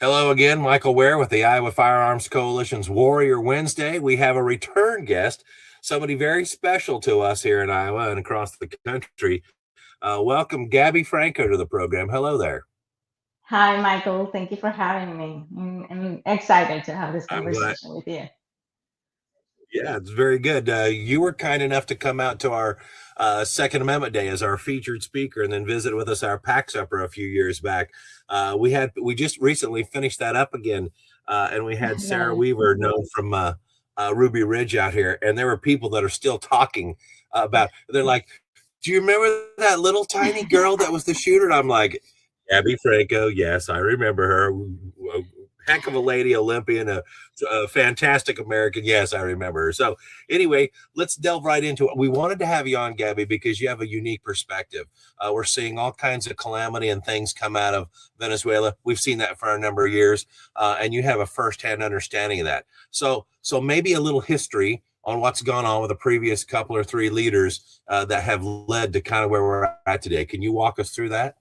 Hello again, Michael Ware with the Iowa Firearms Coalition's Warrior Wednesday. We have a return guest, somebody very special to us here in Iowa and across the country. Welcome, Gabby Franco, to the program. Hello there. Hi, Michael. Thank you for having me. I'm excited to have this I'm glad. conversation with you. Yeah, it's very good. You were kind enough to come out to our Second Amendment Day as our featured speaker, and then visit with us our PAC supper a few years back. We just recently finished that up again, and we had Sarah Nice. Weaver, known from Ruby Ridge, out here, and there were people that are still talking about. They're like, "Do you remember that little tiny girl that was the shooter?" And I'm like, Gabby Franco, yes, I remember her. Heck of a lady, Olympian, a fantastic American. Yes, I remember her. So, anyway, let's delve right into it. We wanted to have you on, Gabby, because you have a unique perspective. We're seeing all kinds of calamity and things come out of Venezuela. We've seen that for a number of years, and you have a firsthand understanding of that. So maybe a little history on what's gone on with the previous couple or three leaders that have led to kind of where we're at today. Can you walk us through that?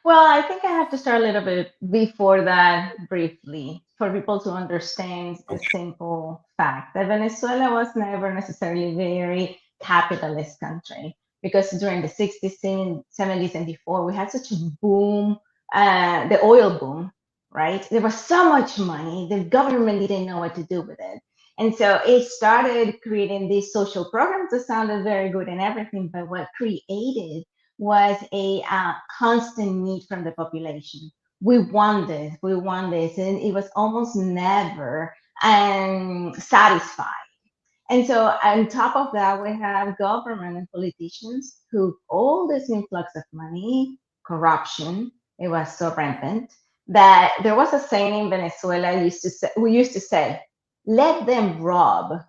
Well, I think I have to start a little bit before that briefly for people to understand the Okay. simple fact that Venezuela was never necessarily a very capitalist country because during the 60s, 70s, and before, we had such a boom, the oil boom, right? There was so much money, the government didn't know what to do with it. And so it started creating these social programs that sounded very good and everything, but what created was a constant need from the population. We want this, and it was almost never satisfied. And so, on top of that, we have government and politicians who all this influx of money, corruption, it was so rampant that there was a saying in Venezuela we used to say, let them rob,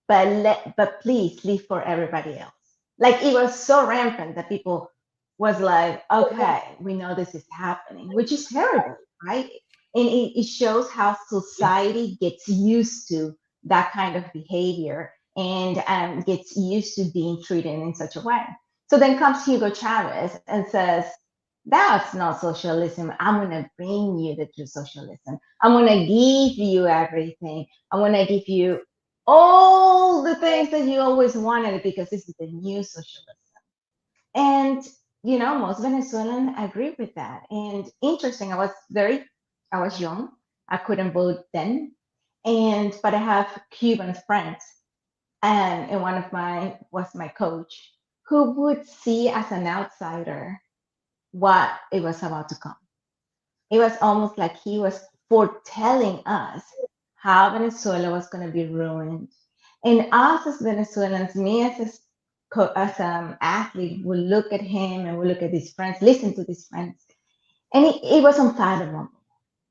but please leave for everybody else. Like it was so rampant that people was like, okay, we know this is happening, which is terrible, right? And it shows how society gets used to that kind of behavior and gets used to being treated in such a way. So then comes Hugo Chavez and says, that's not socialism. I'm going to bring you the true socialism. I'm going to give you everything. I'm going to give you all the things that you always wanted because this is the new socialism. And most Venezuelans agree with that. And interesting, I was young. I couldn't vote then, but I have Cuban friends, and one of my was my coach, who would see as an outsider what it was about to come. It was almost like he was foretelling us how Venezuela was going to be ruined. And us as Venezuelans, me as an athlete, would look at him and would look at his friends, listen to his friends, and it was unfathomable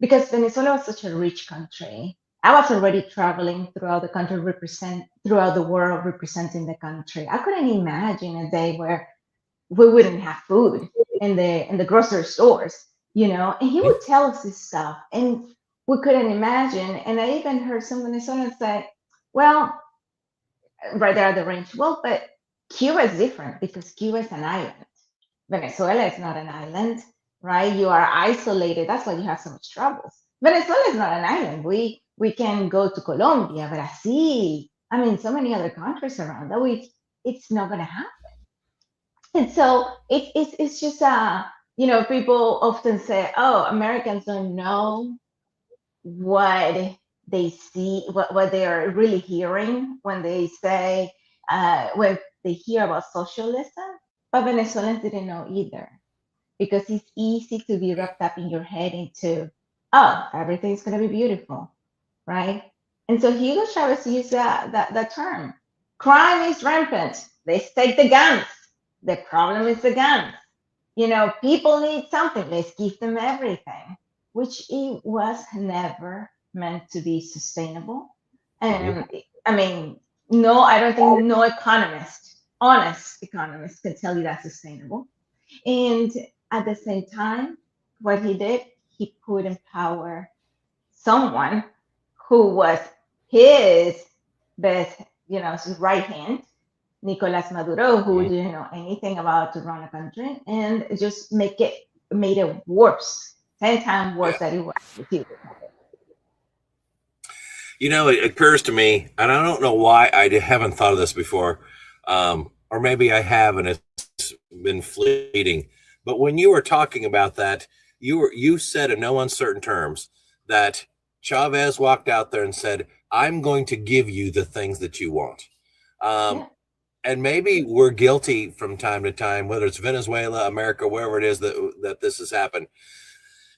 because Venezuela was such a rich country. I was already traveling throughout the country, represent throughout the world, representing the country. I couldn't imagine a day where we wouldn't have food in the grocery stores. And he would tell us this stuff, and we couldn't imagine. And I even heard some Venezuelans say, "Well, right there at the range, well, but Cuba is different because Cuba is an island. Venezuela is not an island, right? You are isolated. That's why you have so much troubles. Venezuela is not an island. We can go to Colombia, Brazil. I mean, so many other countries around that it's not going to happen." And so it's just people often say, oh, Americans don't know what they see, what they are really hearing when they say when they hear about socialism. But Venezuelans didn't know either because it's easy to be wrapped up in your head into, oh, everything's gonna be beautiful, right? And so Hugo Chavez used that term. Crime is rampant. Let's take the guns. The problem is the guns. People need something. Let's give them everything, which it was never meant to be sustainable. Mhm. And I mean, no, I don't think no economist, honest economist, can tell you that's sustainable. And at the same time, what he did, he put in power someone who was his best, his right hand, Nicolas Maduro, who didn't know anything about to run a country, and just made it worse. 10 times worse Yeah. than it was with you. It occurs to me, and I don't know why haven't thought of this before, or maybe I have, and it's been fleeting. But when you were talking about that, you said in no uncertain terms that Chavez walked out there and said, "I'm going to give you the things that you want." Um, Yeah. and maybe we're guilty from time to time, whether it's Venezuela, America, wherever it is that this has happened.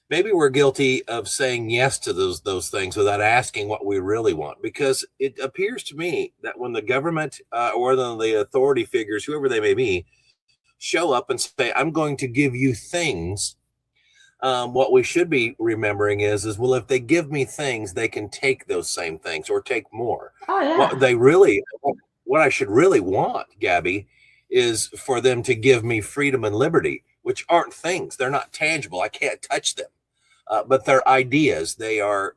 Maybe we're guilty of saying yes to those things without asking what we really want, because it appears to me that when the government or the authority figures, whoever they may be, show up and say, "I'm going to give you things," what we should be remembering is well, if they give me things, they can take those same things or take more. Oh, What yeah. they really, what I should really want, Gabby, is for them to give me freedom and liberty, which aren't things. They're not tangible. I can't touch them, but they're ideas. They're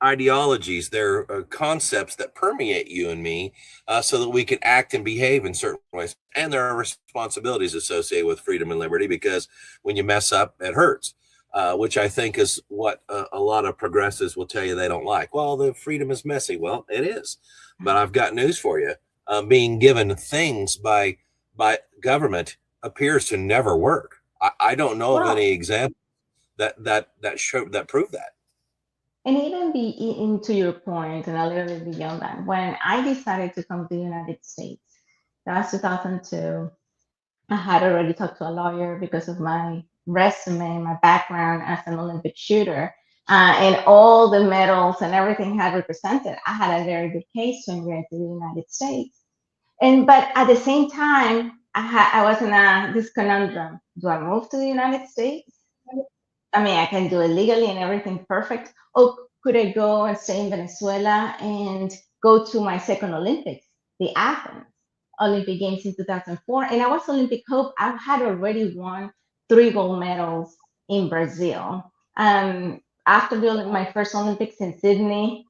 ideologies. They're concepts that permeate you and me, so that we can act and behave in certain ways. And there are responsibilities associated with freedom and liberty, because when you mess up, it hurts. Which I think is what a lot of progressives will tell you they don't like. Well, the freedom is messy. Well, it is, but I've got news for you. Being given things by government appears to never work. I don't know of Well, any example that prove that. and even into your point, and a little bit beyond that, when I decided to come to the United States, that was 2002. I had already talked to a lawyer because of my resume, my background as an Olympic shooter, and all the medals and everything had represented. I had a very good case to immigrate to the United States. And but at the same time, I was in this conundrum. Do I move to the United States? I mean, I can do it legally and everything perfect. Or could I go and stay in Venezuela and go to my second Olympics, the Athens Olympic Games in 2004? And I was Olympic hope. I had already won 3 gold medals in Brazil. After my first Olympics in Sydney,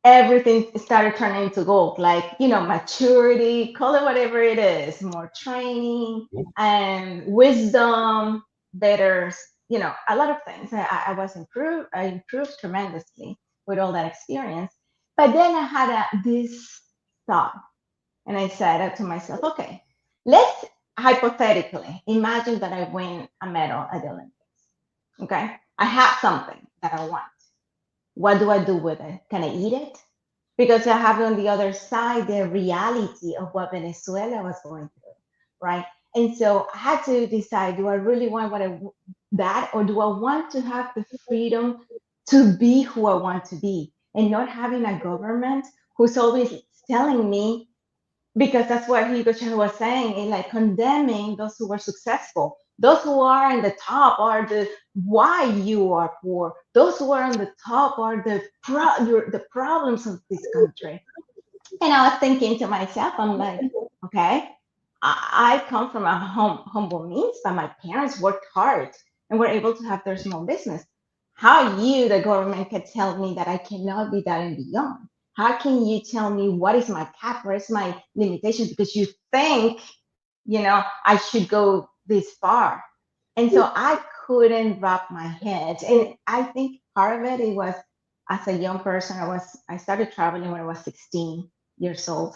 everything started turning into gold, like, maturity, call it whatever it is, more training and wisdom, better, a lot of things. I was improved. I improved tremendously with all that experience. But then I had this thought, and I said to myself, okay, let's hypothetically imagine that I win a medal at the Olympics. Okay, I have something that I want. What do I do with it? Can I eat it? Because I have on the other side the reality of what Venezuela was going through, right? And so I had to decide: do I really want that, or do I want to have the freedom to be who I want to be, and not having a government who's always telling me, because that's what Hugo Chavez was saying, in like condemning those who were successful. Those who are in the top are the why you are poor. Those who are on the top are the problems of this country. And I was thinking to myself, I'm like, okay, I come from a humble means, but my parents worked hard and were able to have their small business. How you, the government, can tell me that I cannot be that and beyond? How can you tell me what is my cap, where is my limitation? Because you think, I should go this far. And so I couldn't wrap my head. And I think part of it was, as a young person, I started traveling when I was 16 years old,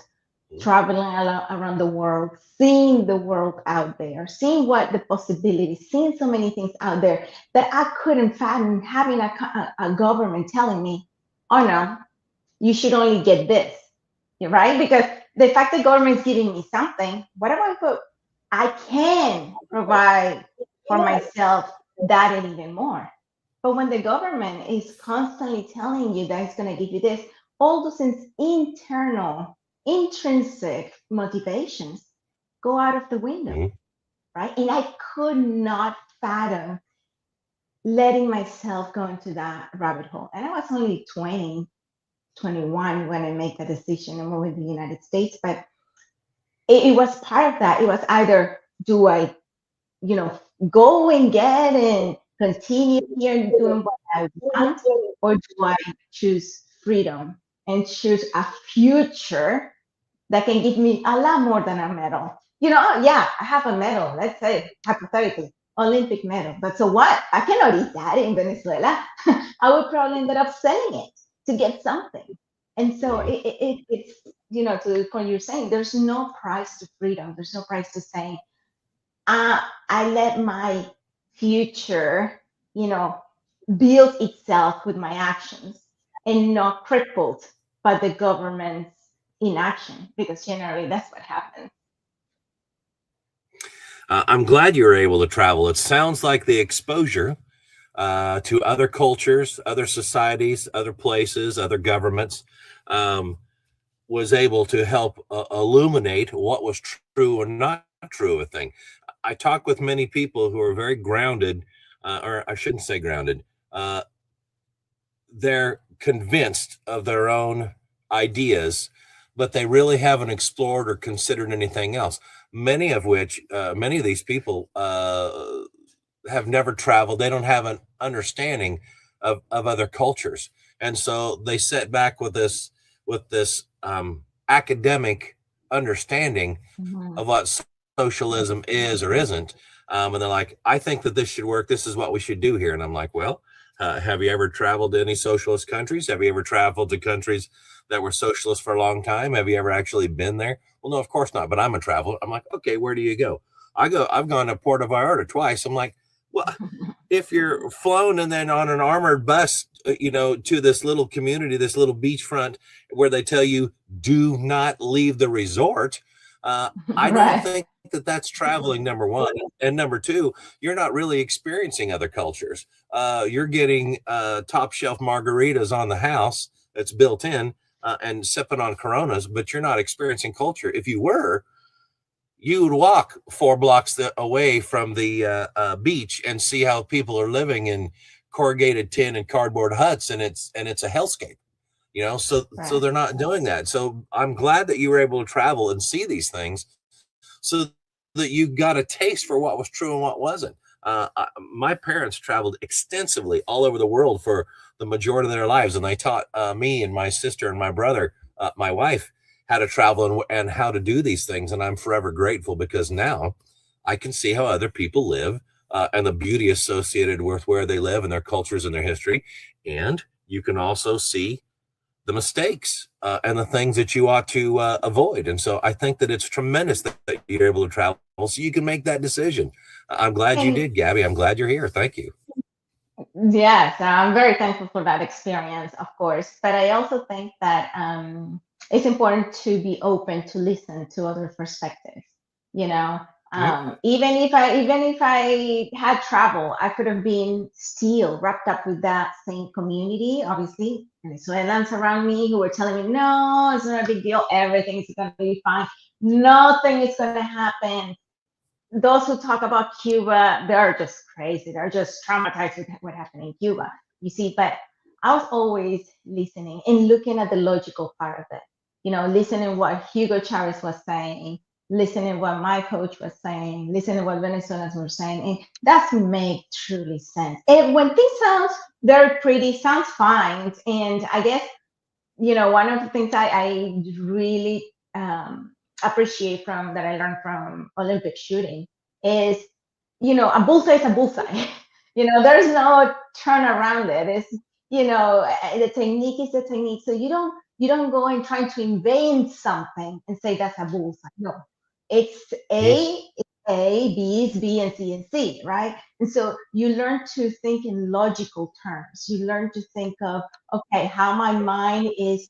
traveling around the world, seeing the world out there, seeing what the possibilities, seeing so many things out there that I couldn't fathom, having a government telling me, oh no, you should only get this. You're right? Because the fact that government is giving me something, what am I put? I can provide for myself that and even more. But when the government is constantly telling you that it's going to give you this, all those internal, intrinsic motivations go out of the window, Mhm. right? And I could not fathom letting myself go into that rabbit hole. And I was only 20, 21 when I made the decision and moved to the United States. But it was part of that. It was either, do I, you know, go and get and continue here doing what I want, or do I choose freedom and choose a future that can give me a lot more than a medal? Yeah, I have a medal, let's say hypothetically. Olympic medal. But so what? I cannot eat that in Venezuela. I would probably end up selling it to get something. And so Mhm. it's, to the point you're saying, there's no price to freedom. There's no price to saying, I let my future, you know, build itself with my actions and not crippled by the government's inaction, because generally that's what happens. I'm glad you were able to travel. It sounds like the exposure to other cultures, other societies, other places, other governments um, was able to help illuminate what was true or not true of a thing. I talk with many people who are very grounded, or I shouldn't say grounded. Uh, they're convinced of their own ideas, but they really haven't explored or considered anything else. Many of these people have never traveled. They don't have an understanding of other cultures, and so they sit back with this academic understanding Mhm. of what socialism is or isn't. And they're like, I think that this should work. This is what we should do here. And I'm like, well, have you ever traveled to any socialist countries? Have you ever traveled to countries that were socialist for a long time? Have you ever actually been there? Well, no, of course not. But I'm a traveler. I'm like, okay, where do you go? I've gone to Puerto Vallarta twice. I'm like, well, if you're flown and then on an armored bus, to this little community, this little beachfront where they tell you do not leave the resort, I don't Right. think that that's traveling. Number one, and number two, you're not really experiencing other cultures. You're getting top shelf margaritas on the house that's built in and sipping on Coronas, but you're not experiencing culture. If you were, you would walk 4 blocks away from the beach and see how people are living in corrugated tin and cardboard huts, and it's a hellscape. So Right. they're not doing that. So I'm glad that you were able to travel and see these things, so that you got a taste for what was true and what wasn't. My parents traveled extensively all over the world for the majority of their lives, and they taught me and my sister and my brother, my wife, how to travel and how to do these things. And I'm forever grateful because now I can see how other people live and the beauty associated with where they live and their cultures and their history. And you can also see the mistakes and the things that you ought to avoid. And so I think that it's tremendous that you're able to travel so you can make that decision. I'm glad you And did, Gabby. I'm glad you're here. Thank you. yes, I'm very thankful for that experience, of course. But I also think that it's important to be open to listen to other perspectives. You know, Mhm. even if I had travel, I could have been still wrapped up with that same community. Obviously, Venezuelans around me who were telling me, "No, it's not a big deal. Everything's going to be fine. Nothing is going to happen." Those who talk about Cuba, they're just crazy. They're just traumatized with what happened in Cuba. You see, but I was always listening and looking at the logical part of it. Listening what Hugo Chavez was saying, listening what my coach was saying, listening what Venezuelans were saying, and that's made truly sense. And when things sound very pretty, sounds fine, and I guess one of the things I really appreciate from that I learned from Olympic shooting is, a bullseye is a bullseye. There's no turn around it. It's, the technique is the technique. So you don't go and try to invent something and say that's a bullseye. No, it's Mhm. A, B is B, and C is C, right? And so you learn to think in logical terms. You learn to think of, okay, how my mind is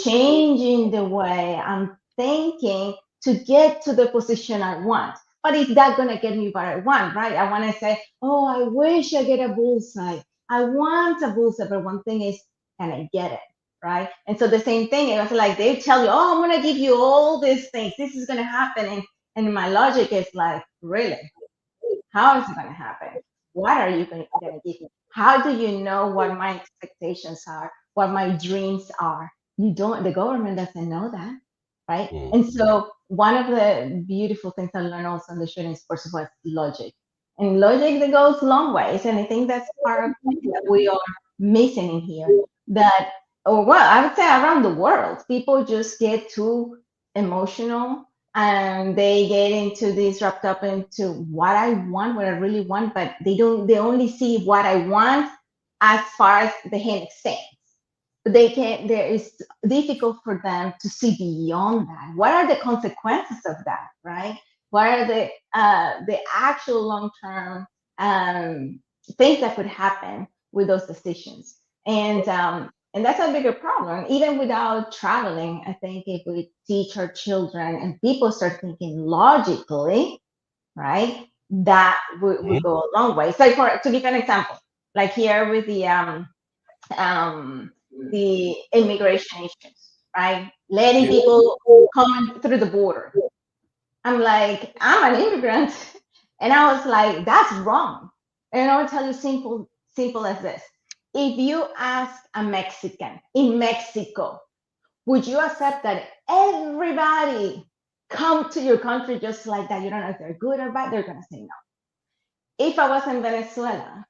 changing the way I'm thinking to get to the position I want. But is that going to get me what I want, right? I want to say, oh, I wish I get a bullseye. I want a bullseye. But one thing is, can I get it? Right. And so the same thing, it was like they tell you, oh, I'm going to give you all these things. This is going to happen. And my logic is like, really? How is it going to happen? What are you going to give me? How do you know what my expectations are, what my dreams are? You don't, the government doesn't know that, right? Mhm. And so one of the beautiful things I learned also in the shooting sports was logic. And logic that goes long ways. And I think that's part of that we are missing in here. Or well, I would say around the world, people just get too emotional and they get into this wrapped up into what I want, what I really want, but they only see what I want as far as the hand extends. They can there is difficult for them to see beyond that. What are the consequences of that, right? What are the actual long term things that could happen with those decisions? And that's a bigger problem. Even without traveling, I think if we teach our children and people start thinking logically, right, that would Mhm. go a long way. So, to give an example, like here with um, the immigration issues, right, letting Yeah. people come through the border. I'm like, I'm an immigrant, and I was like, that's wrong. And I will tell you simple as this: if you ask a Mexican in Mexico, would you accept that everybody come to your country just like that? You don't know if they're good or bad. They're gonna say no. If I was in Venezuela,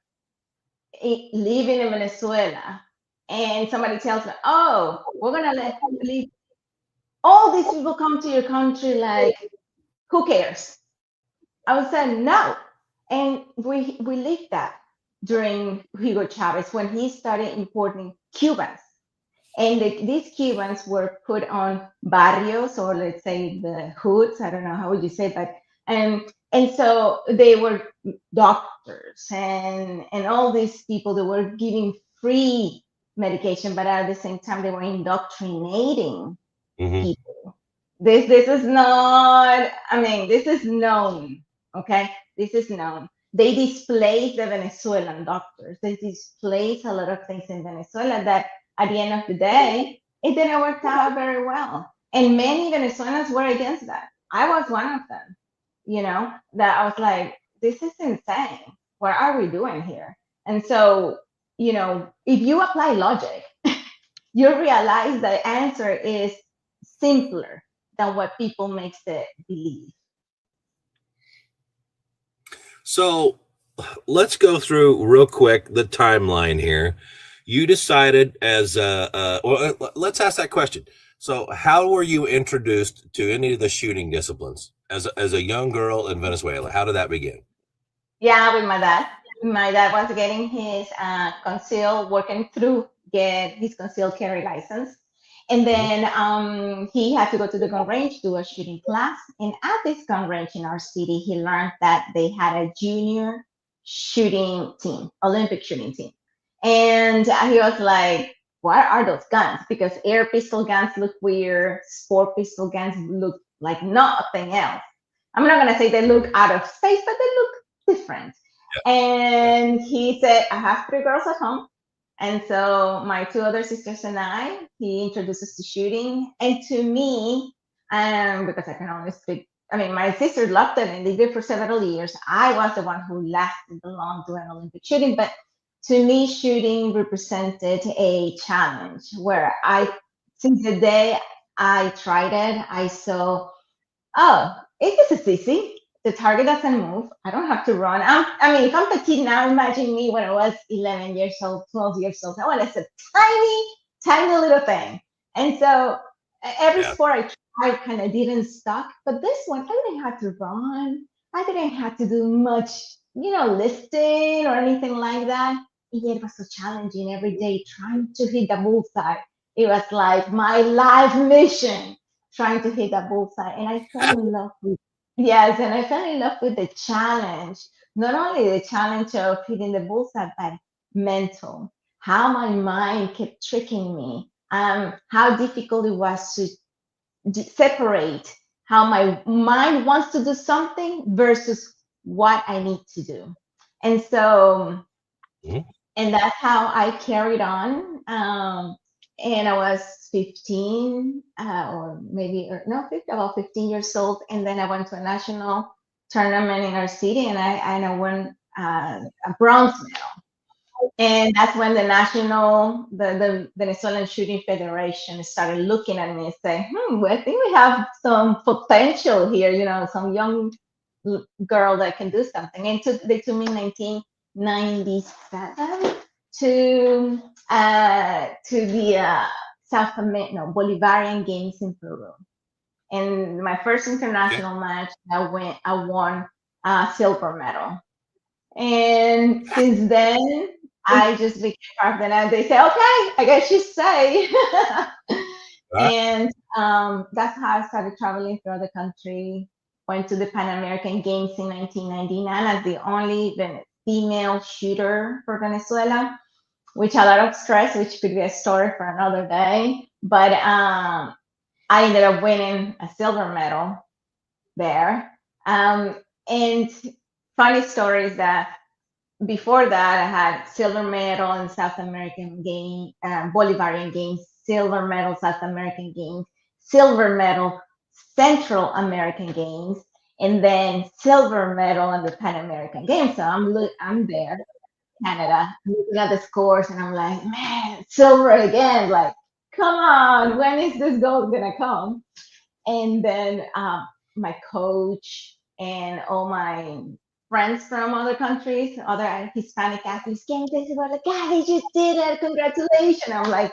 living in Venezuela, and somebody tells me, "Oh, we're gonna leave all these people come to your country," like, who cares? I would say no. And we lived that during Hugo Chavez when he started importing Cubans. And these Cubans were put on barrios, or let's say the hoods. I don't know how would you say, but and so they were doctors and all these people that were giving free medication, but at the same time they were indoctrinating Mhm. people. This is not. I mean, this is known. Okay, this is known. They displaced the Venezuelan doctors. They displaced a lot of things in Venezuela that at the end of the day, it didn't work out very well. And many Venezuelans were against that. I was one of them, that I was like, this is insane. What are we doing here? And so, if you apply logic, you realize the answer is simpler than what people makes it believe. So let's go through real quick the timeline here. You decided let's ask that question. So, how were you introduced to any of the shooting disciplines as a young girl in Venezuela? How did that begin? Yeah, with my dad. My dad was getting his working through get his concealed carry license. And Mhm. then he had to go to the gun range, do a shooting class. And at this gun range in our city, he learned that they had a junior shooting team, Olympic shooting team. And he was like, what are those guns? Because air pistol guns look weird, sport pistol guns look like nothing else. I'm not going to say they look out of space, but they look different. Yeah. And he said, I have three girls at home. And so my two other sisters and he introduced us to shooting. And to me, because I can only speak, I mean, my sisters loved it and they did for several years. I was the one who lasted the long doing Olympic shooting. But to me, shooting represented a challenge where since the day I tried it, I saw, oh, this is easy. The target doesn't move. I don't have to run. I mean, if I'm petite now, imagine me when I was 11 years old, 12 years old. I was a tiny, tiny little thing. And so every Yeah. sport I tried kind of didn't stuck. But this one, I didn't have to run. I didn't have to do much, lifting or anything like that. And yet it was so challenging every day trying to hit the bullseye. It was like my life mission trying to hit that bullseye. And I fell in love with yes, and I fell in love with the challenge. Not only the challenge of hitting the bullseye, but mental. How my mind kept tricking me. How difficult it was to separate how my mind wants to do something versus what I need to do. And so Mhm. and that's how I carried on. And I was 15, or maybe, or no, 15, about 15 years old. And then I went to a national tournament in our city, and I won a bronze medal. And that's when the Venezuelan Shooting Federation started looking at me and saying, well, I think we have some potential here, some young girl that can do something. And they took me in 1997 to the Bolivarian Games in Peru. In my first Okay. international match, I won a silver medal. And since then, I just became part of the night. They say, okay, I guess you say. All And that's how I started traveling throughout the country. Went to the Pan American Games in 1999 as the only female shooter for Venezuela, which a lot of stress, which could be a story for another day. But I ended up winning a silver medal there. And funny story is that before that, I had silver medal in South American Game, Bolivarian Games, silver medal South American Games, silver medal Central American Games, and then silver medal in the Pan American Games. So I'm there, Canada, looking at the scores, and I'm like, man, silver again! Like, come on, when is this gold gonna come? And then my coach and all my friends from other countries, other Hispanic athletes came. They were like, "God, they just did it! Congratulations!" I'm like,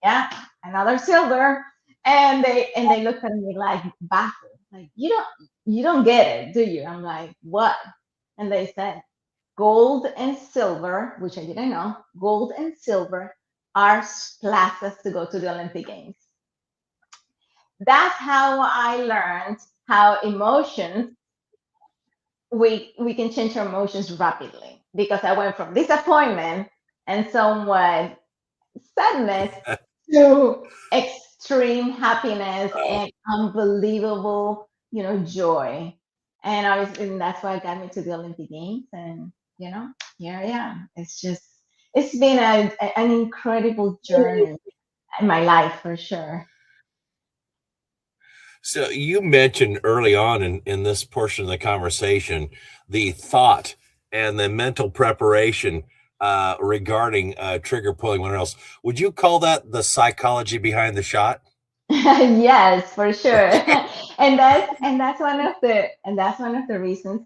"Yeah, another silver." And they looked at me like baffled, like, "You don't get it, do you?" I'm like, "What?" And they said, "Gold and silver," which I didn't know. Gold and silver are plazas to go to the Olympic Games. That's how I learned how emotions we can change our emotions rapidly, because I went from disappointment and somewhat sadness to extreme happiness right. and unbelievable, joy. And obviously, and that's why got me to the Olympic Games. And here I am. It's been an incredible journey in my life for sure. So you mentioned early on in this portion of the conversation the thought and the mental preparation regarding trigger pulling, whatever else. Would you call that the psychology behind the shot? Yes, for sure. And that's one of the reasons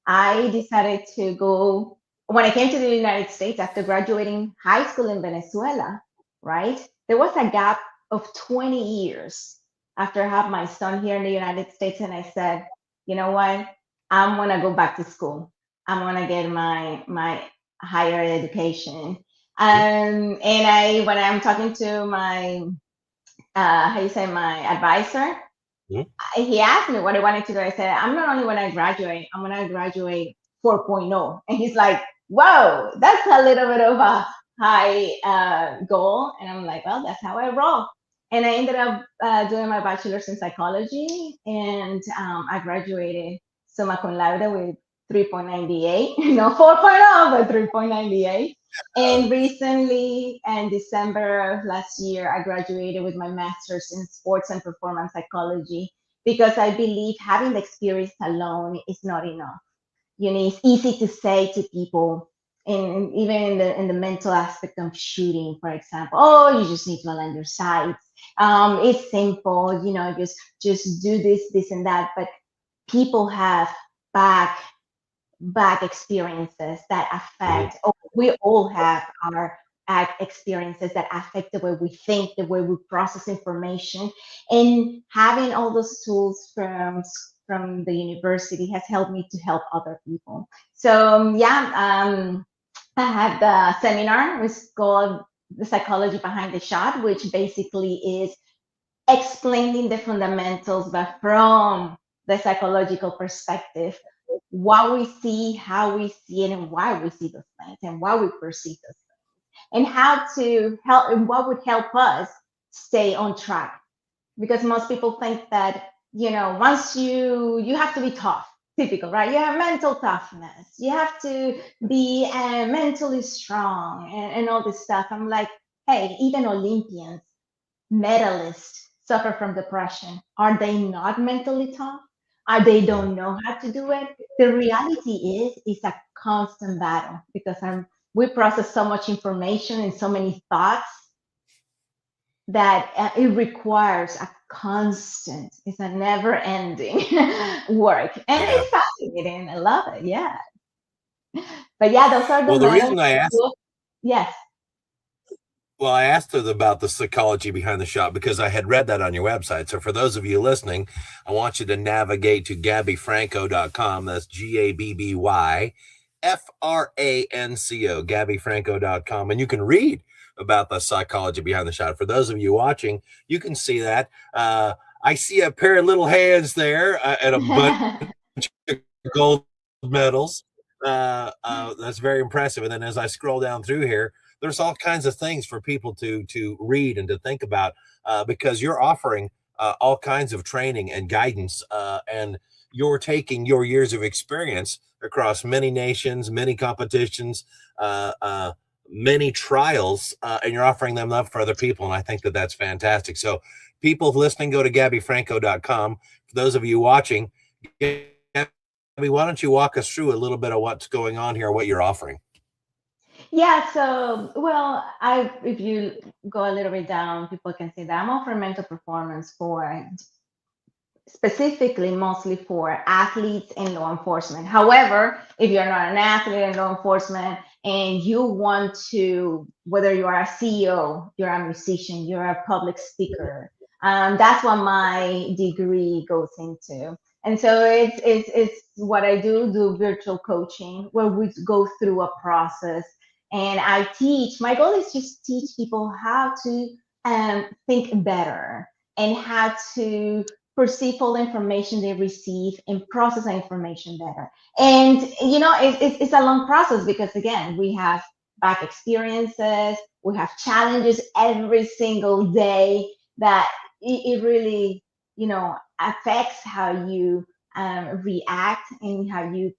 I decided to go when I came to the United States after graduating high school in Venezuela, right? There was a gap of 20 years after I had my son here in the United States, and I said, you know what? I'm gonna go back to school. I'm gonna get my higher education. Mhm. And when I'm talking to my how you say, my advisor, Mhm. he asked me what I wanted to do. I said, I'm not only when I graduate, I'm going to graduate 4.0. And he's like, whoa, that's a little bit of a high goal. And I'm like, well, that's how I roll. And I ended up doing my bachelor's in psychology, and I graduated summa cum laude with 3.98, no 4.0, but 3.98. And recently, in December of last year, I graduated with my master's in sports and performance psychology, because I believe having the experience alone is not enough. It's easy to say to people, and even in the mental aspect of shooting, for example, oh, you just need to align your sights. It's simple, just do this and that. But people have back back experiences that Mhm. affect, oh, we all have our experiences that affect the way we think, the way we process information. And having all those tools from the university has helped me to help other people. So yeah, I had the seminar, which is called The Psychology Behind the Shot, which basically is explaining the fundamentals, but from the psychological perspective, what we see, how we see it, and why we see those things, and why we perceive those things, and how to help, and what would help us stay on track. Because most people think that, once you have to be tough, typical, right? You have mental toughness, you have to be mentally strong, and all this stuff. I'm like, hey, even Olympians, medalists suffer from depression. Are they not mentally tough? Are they Mhm. don't know how to do it? The reality is it's a constant battle, because we process so much information and so many thoughts that it requires a constant, it's a never ending work. And Yeah. it's fascinating. I love it. Yeah. But yeah, those are the Well, the medals. reason I asked Yes. Well, I asked her about the psychology behind the shot because I had read that on your website. So for those of you listening, I want you to navigate to gabbyfranco.com. That's GabbyFranco, gabbyfranco.com. And you can read about the psychology behind the shot. For those of you watching, you can see that. I see a pair of little hands there and a bunch of gold medals. That's very impressive. And then as I scroll down through here, there's all kinds of things for people to read and to think about because you're offering all kinds of training and guidance, and you're taking your years of experience across many nations, many competitions, uh, uh, many trials, and you're offering them up for other people. And I think that that's fantastic. So, people listening, go to gabbyfranco.com. For those of you watching, Gabby, why don't you walk us through a little bit of what's going on here, what you're offering? Yeah, so well, I if you go a little bit down, people can see that I'm offering mental performance for specifically mostly for athletes and law enforcement. However, if you're not an athlete in law enforcement and you want to, whether you are a CEO, you're a musician, you're a public speaker, that's what my degree goes into. And so it's what I do virtual coaching where we go through a process and I teach. My goal is just teach people how to think better and how to perceive all the information they receive and process the information better. And it's a long process because again, we have back experiences, we have challenges every single day that it really affects how you react and how you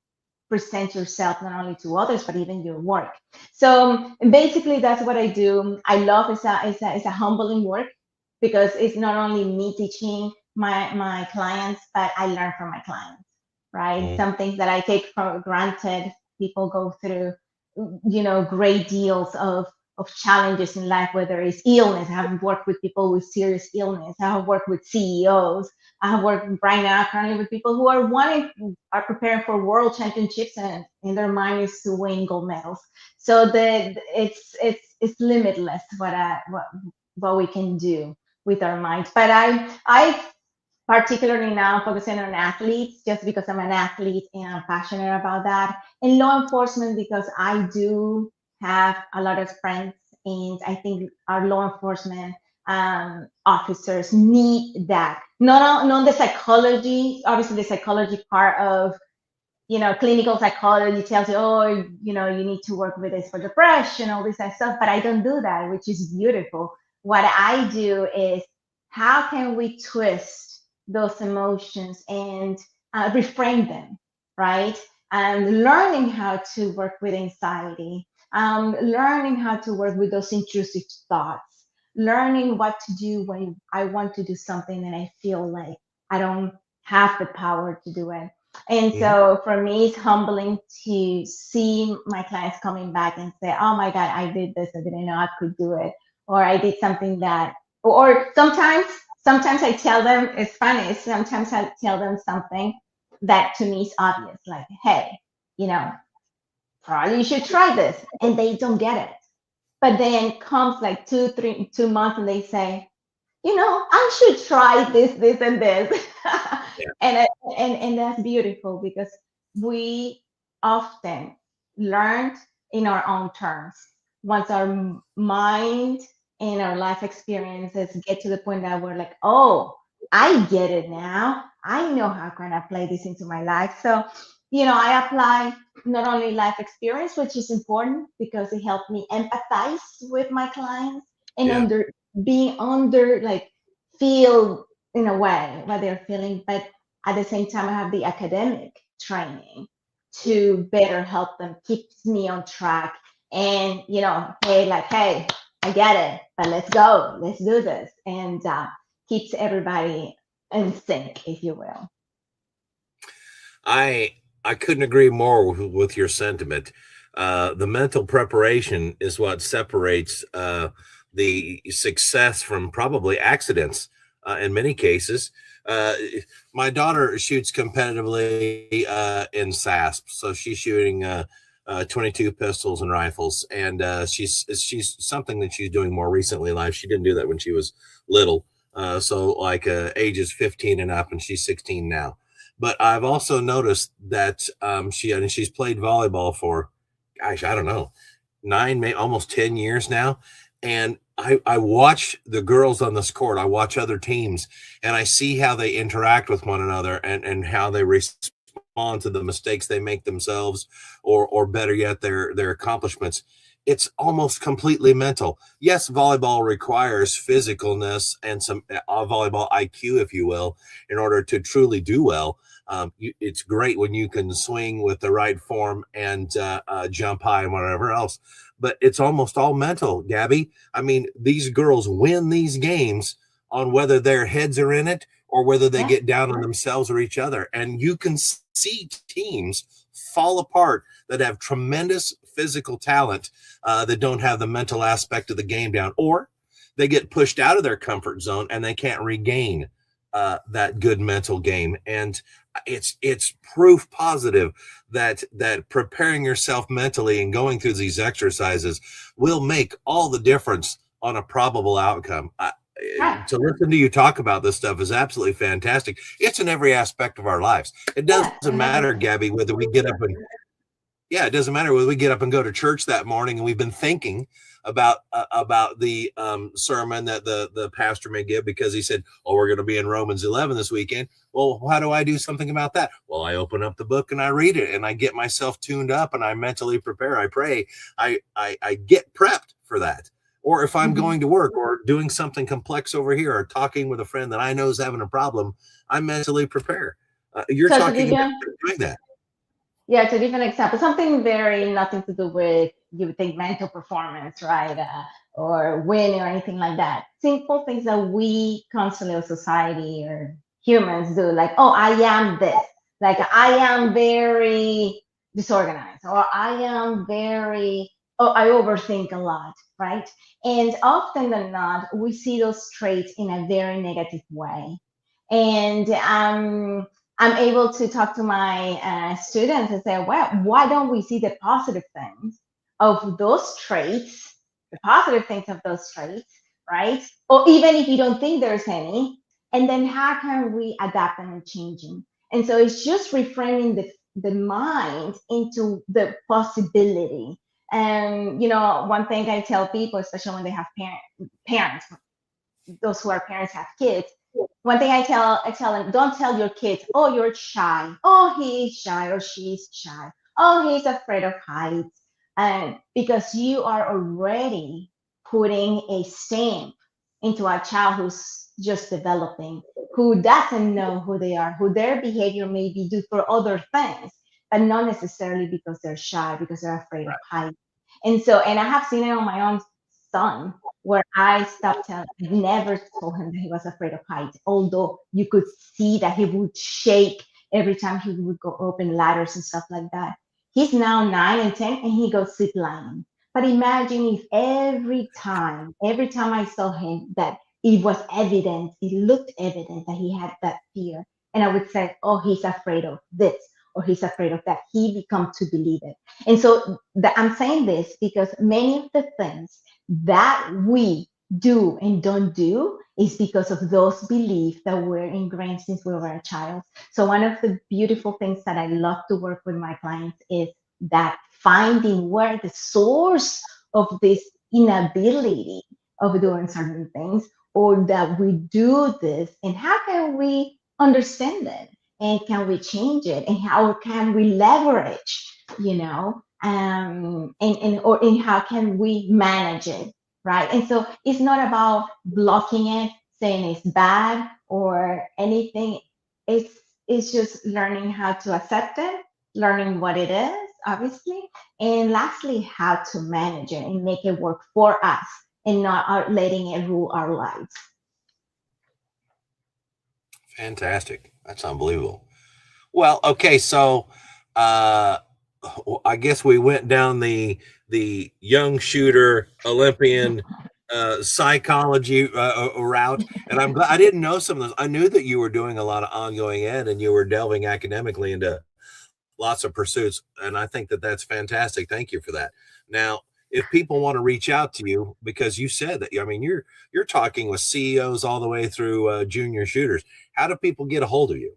present yourself not only to others but even your work. So basically that's what I do. I love it's a humbling work because it's not only me teaching my clients, but I learn from my clients, right? Mm. Some things that I take for granted, people go through, great deals of challenges in life, whether it's illness. I have worked with people with serious illness. I have worked with CEOs. I have worked right now currently with people who are preparing for world championships and in their mind is to win gold medals. So it's limitless what we can do with our minds. But I particularly now focusing on athletes just because I'm an athlete and I'm passionate about that. And law enforcement because I do have a lot of friends and I think our law enforcement officers need that. Not the psychology, obviously the psychology part of clinical psychology tells you, oh, you need to work with this for depression, all this kind of stuff. But I don't do that, which is beautiful. What I do is how can we twist those emotions and reframe them, right? And learning how to work with anxiety, learning how to work with those intrusive thoughts, learning what to do when I want to do something and I feel like I don't have the power to do it. And Mm-hmm. so for me, it's humbling to see my clients coming back and say, oh my God, I did this. I didn't know I could do it. Or I did something or sometimes I tell them, it's funny, sometimes I tell them something that to me is obvious, like, hey, you know, probably you should try this. And they don't get it. But then comes like 2 months and they say, I should try this, and this. Yeah. And that's beautiful because we often learned in our own terms. Once our mind and our life experiences get to the point that we're like, oh, I get it now. I know how can I play this into my life. So, I apply not only life experience, which is important because it helped me empathize with my clients and Yeah. being under like feel in a way what they're feeling, but at the same time I have the academic training to better help them, keeps me on track and hey, like, hey, I get it, but let's go, let's do this, and keeps everybody in sync, if you will. I I couldn't agree more with your sentiment. The mental preparation is what separates the success from probably accidents in many cases. Uh, my daughter shoots competitively in SASP, so she's shooting 22 pistols and rifles, and she's something that she's doing more recently in life. She didn't do that when she was little, so like ages 15 and up, and she's 16 now. But I've also noticed that she's played volleyball for, gosh, I don't know, nine, maybe almost 10 years now, and I watch the girls on this court. I watch other teams, and I see how they interact with one another and how they respond to the mistakes they make themselves, or better yet, their accomplishments. It's almost completely mental. Yes, volleyball requires physicalness and some volleyball IQ, if you will, in order to truly do well. It's great when you can swing with the right form and jump high and whatever else, but it's almost all mental, Gabby. I mean, these girls win these games on whether their heads are in it or whether they Yeah. get down on themselves or each other. And you can see teams fall apart that have tremendous physical talent, that don't have the mental aspect of the game down, or they get pushed out of their comfort zone and they can't regain that good mental game. And it's proof positive that preparing yourself mentally and going through these exercises will make all the difference on a probable outcome. Right. To listen to you talk about this stuff is absolutely fantastic. It's in every aspect of our lives. It Yeah. doesn't matter, Gabby, whether we get up and yeah, it doesn't matter whether we get up and go to church that morning and we've been thinking about the sermon that the pastor may give because he said, "Oh, we're going to be in Romans 11 this weekend." Well, how do I do something about that? Well, I open up the book and I read it and I get myself tuned up and I mentally prepare. I pray. I get prepped for that. Or if I'm Mhm. going to work or doing something complex over here or talking with a friend that I know is having a problem, I mentally prepare. You're So to talking give about you doing that. Yeah, to give an example, something very nothing to do with you would think mental performance, right? Or winning or anything like that. Simple things that we constantly as society or humans do, like, oh, I am this, like I am very disorganized, or I am very, oh, I overthink a lot, right? And often than not, we see those traits in a very negative way. And I'm able to talk to my students and say, well, why don't we see the positive things of those traits, the positive things of those traits, right? Or even if you don't think there's any, and then how can we adapt them and change them? And so it's just reframing the mind into the possibility. And one thing I tell people, especially when they have parents, those who are parents have kids, one thing I tell them, don't tell your kids, oh, you're shy, oh, he's shy or she's shy, oh, he's afraid of heights, and because you are already putting a stamp into a child who's just developing, who doesn't know who they are, who their behavior may be due for other things, but not necessarily because they're shy, because they're afraid of heights. And I have seen it on my own son, where I stopped telling, never told him that he was afraid of heights, although you could see that he would shake every time he would go open ladders and stuff like that. He's now 9 and 10 and he goes zip lining. But imagine if every time I saw him, that it was evident, it looked evident that he had that fear. And I would say, oh, he's afraid of this or he's afraid of that. He become to believe it. And so I'm saying this because many of the things that we do and don't do is because of those beliefs that were ingrained since we were a child. So one of the beautiful things that I love to work with my clients is that finding where the source of this inability of doing certain things, or that we do this, and how can we understand it, and can we change it, and how can we leverage, and how can we manage it, right? And so it's not about blocking it, saying it's bad or anything. It's just learning how to accept it, learning what it is, obviously, and lastly, how to manage it and make it work for us and not letting it rule our lives. Fantastic. That's unbelievable. Well, okay, so uh I guess we went down the young shooter Olympian psychology route, and I'm glad I didn't know some of those. I knew that you were doing a lot of ongoing ed and you were delving academically into lots of pursuits, and I think that that's fantastic. Thank you for that. Now, if people want to reach out to you, because you said that, I mean, you're talking with CEOs all the way through junior shooters. How do people get a hold of you?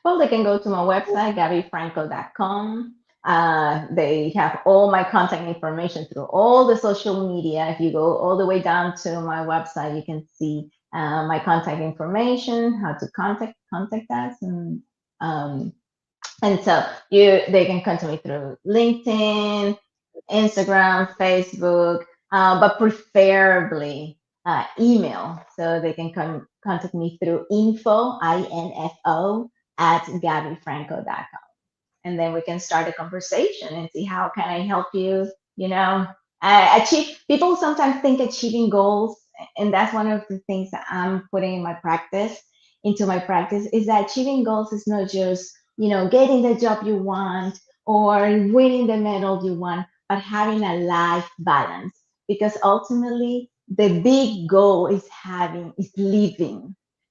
Well, they can go to my website, gabbyfranco.com. They have all my contact information through all the social media. If you go all the way down to my website, you can see my contact information, how to contact us, um, and so they can contact me through LinkedIn, Instagram, Facebook, but preferably email. So they can contact me through info at gabbyfranco.com. And then we can start a conversation and see how can I help you, you know, achieve. People sometimes think achieving goals, and that's one of the things that I'm putting in my practice, into my practice, is that achieving goals is not just, getting the job you want or winning the medal you want, but having a life balance. Because ultimately, the big goal is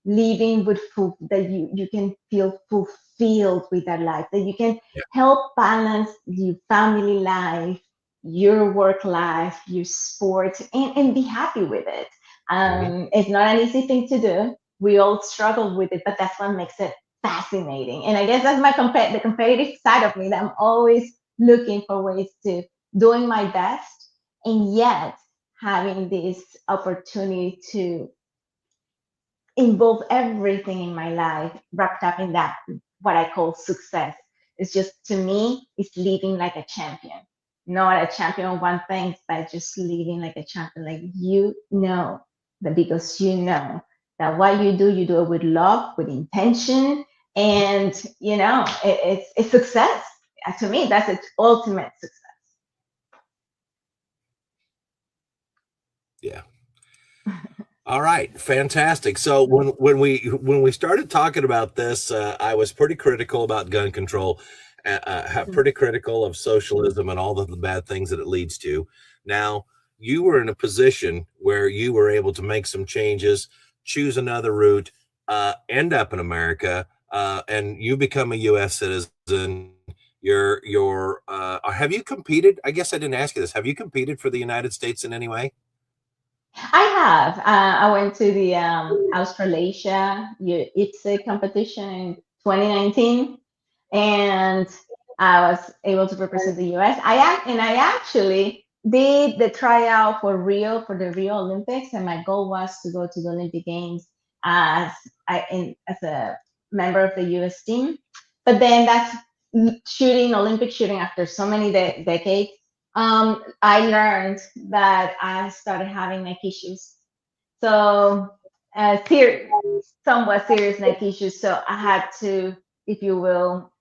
living with food that you can feel fulfilled with that life, that you can Yeah. help balance your family life, your work life, your sports, and be happy with it. Mhm. It's not an easy thing to do. We all struggle with it, but that's what makes it fascinating. And I guess that's the competitive side of me, that I'm always looking for ways to doing my best, and yet having this opportunity to involve everything in my life wrapped up in that, what I call success. It's just, to me, it's living like a champion. Not a champion of one thing, but just living like a champion. Like, that, because that what you do it with love, with intention, and it's success. To me, that's its ultimate Yeah. All right, fantastic. So when we started talking about this, I was pretty critical about gun control, success. pretty critical of socialism and all of the bad things that it leads to. Now, you were in a position where you were able to make some changes, choose another route, end up in America, and you become a U.S. citizen. Have you competed? I guess I didn't ask you this. Have you competed for the United States in any way? I have. I went to the Australasia IFC competition in 2019, and I was able to represent the US. I actually did the tryout for the Rio Olympics, and my goal was to go to the Olympic Games as as a member of the US team. But then that's Olympic shooting, after so many decades. I learned that I started having neck issues. So, somewhat serious neck issues. So I had to, if you will,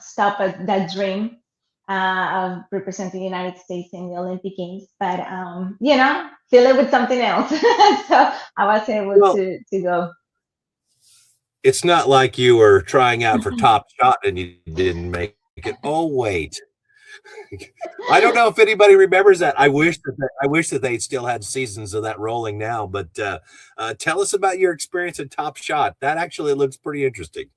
stop at that dream of representing the United States in the Olympic Games. But fill it with something else. So I was able Well, to go. it's not like you were trying out for Top Shot and you didn't make it. Oh, wait. I don't know if anybody remembers that. I wish that they still had seasons of that rolling now. But tell us about your experience at Top Shot. That actually looks pretty interesting.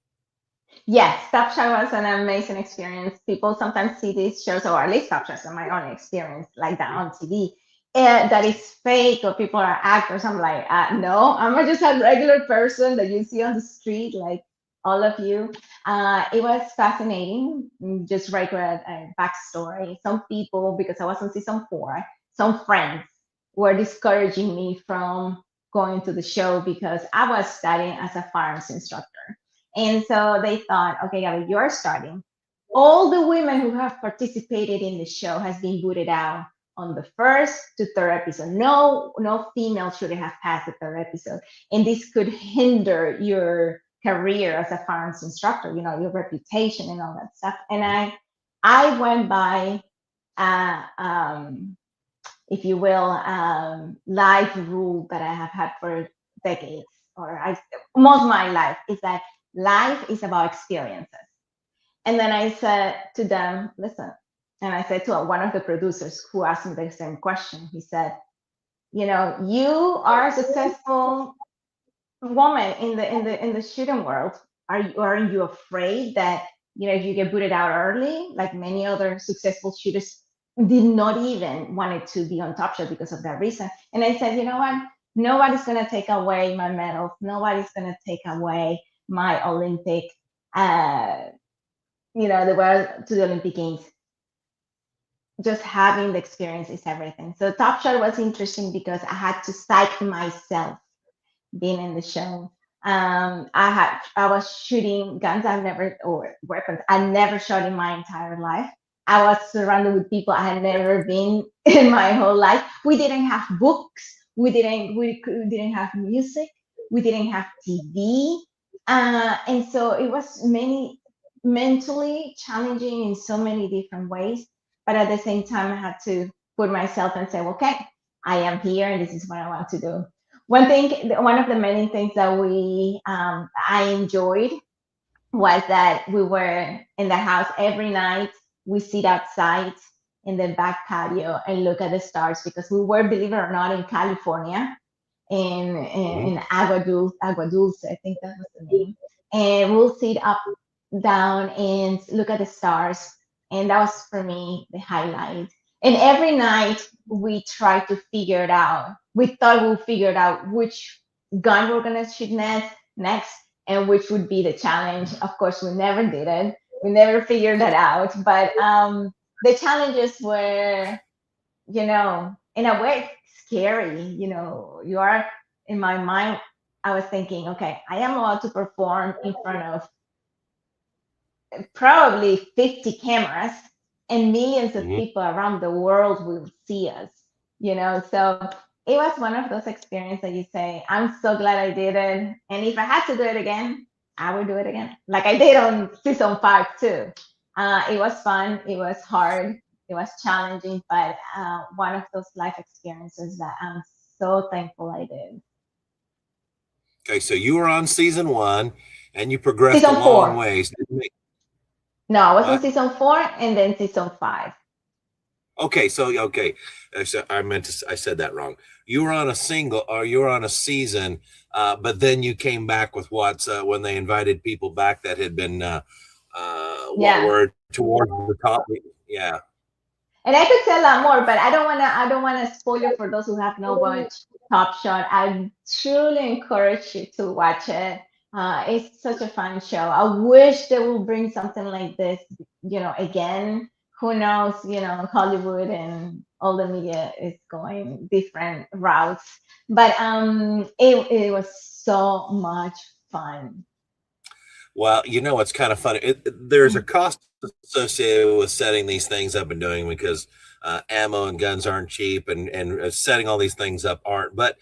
Yes, Top Shot was an amazing experience. People sometimes see these shows, or at least Top Shot, in my own experience, like that on TV, that is fake, or people are actors. I'm like, no, I'm just a regular person that you see on the street, like all of you. It was fascinating. Just regular backstory. Some people, because I was on season 4, some friends were discouraging me from going to the show because I was studying as a firearms instructor. And so they thought, okay, Gabby, you're starting. All the women who have participated in the show has been booted out on the first to third episode. No female should have passed the third episode. And this could hinder your career as a firearms instructor, your reputation and all that stuff. And I went by uh, um, if you will, life rule that I have had for decades, most of my life, is that life is about experiences. And then I said to them, listen, and I said to one of the producers who asked me the same question. He said, you are a successful woman in the shooting world. Aren't you afraid that if you get booted out early, like many other successful shooters did not even wanted to be on Top Shot because of that reason. And I said, you know what? Nobody's gonna take away my medals. Nobody's gonna take away my Olympic, uh, the world to the Olympic Games. Just having the experience is everything. So Top Shot was interesting because I had to psych myself being in the show. I was shooting guns I've never or weapons I never shot in my entire life. I was surrounded with people I had never been in my whole life. We didn't have books. We didn't have music. We didn't have TV. And so it was many mentally challenging in so many different ways. But at the same time, I had to put myself and say, okay, I am here and this is what I want to do. One of the many things that I enjoyed was that we were in the house every night. We sit outside in the back patio and look at the stars because we were, believe it or not, in California, in Agua Dulce, I think that was the name. And we'll sit up, down, and look at the stars. And that was for me the highlight. And every night we tried to figure it out. We thought we'll figure it out which gun we're gonna shoot next, and which would be the challenge. Of course, we never did it. We never figured that out. But the challenges were, in a way, scary. You are, in my mind, I was thinking, okay, I am about to perform in front of probably 50 cameras, and millions of Mm-hmm. people around the world will see us, so it was one of those experiences that you say, I'm so glad I did it. And if I had to do it again, I would do it again, like I did on season 5 too. It was fun, it was hard, it was challenging, but one of those life experiences that I'm so thankful I did. Okay, so you were on season 1 and you progressed a Season long 4. ways. No, I was on What? season 4 and then season 5. Okay, I said that wrong. You were on a single, or you were on a season, but then you came back with what's when they invited people back that had been what Yeah. were towards the top. Yeah. And I could tell a lot more, but I don't wanna spoil it for those who have not watched Top Shot. I truly encourage you to watch it. It's such a fun show. I wish they will bring something like this, again. Who knows, Hollywood and all the media is going different routes. But it was so much fun. Well, it's kind of funny. There's a cost associated with setting these things up and doing because ammo and guns aren't cheap, and setting all these things up aren't. But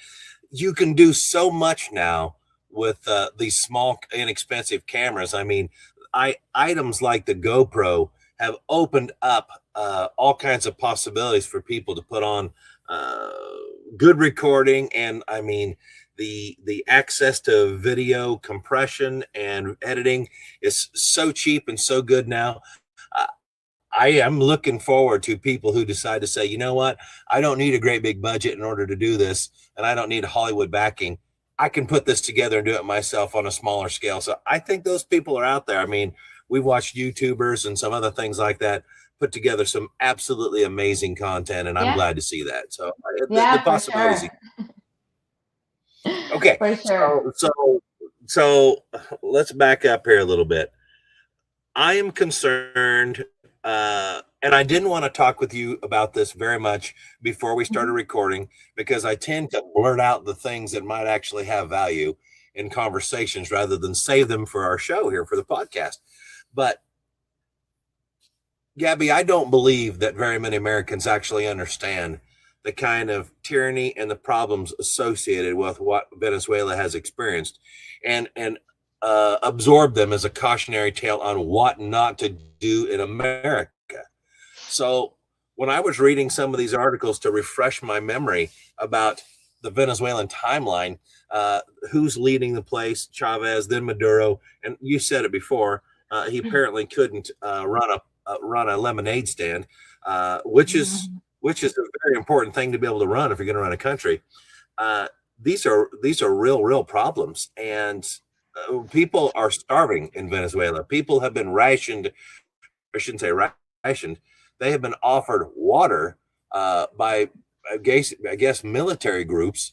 you can do so much now with these small, inexpensive cameras. I mean, items like the GoPro have opened up all kinds of possibilities for people to put on uh, good recording, and I mean the access to video compression and editing is so cheap and so good now. I am looking forward to people who decide to say, you know what, I don't need a great big budget in order to do this, and I don't need Hollywood backing. I can put this together and do it myself on a smaller scale. So I think those people are out there. I mean, we've watched YouTubers and some other things like that put together some absolutely amazing content, and I'm Yeah, glad to see that. So the yeah, for possibilities. sure. Okay, For sure. so let's back up here a little bit. I am concerned, and I didn't want to talk with you about this very much before we started Mhm. recording because I tend to blurt out the things that might actually have value in conversations rather than save them for our show here for the podcast. But Gabby, I don't believe that very many Americans actually understand the kind of tyranny and the problems associated with what Venezuela has experienced, and absorb them as a cautionary tale on what not to do in America. So when I was reading some of these articles to refresh my memory about the Venezuelan timeline, uh, who's leading the place, Chavez, then Maduro, and you said it before, he apparently couldn't run a lemonade stand, which is Mhm. a very important thing to be able to run if you're going to run a country. Uh, these are real problems, and People are starving in Venezuela. People have been rationed. I shouldn't say rationed. They have been offered water by, I guess, military groups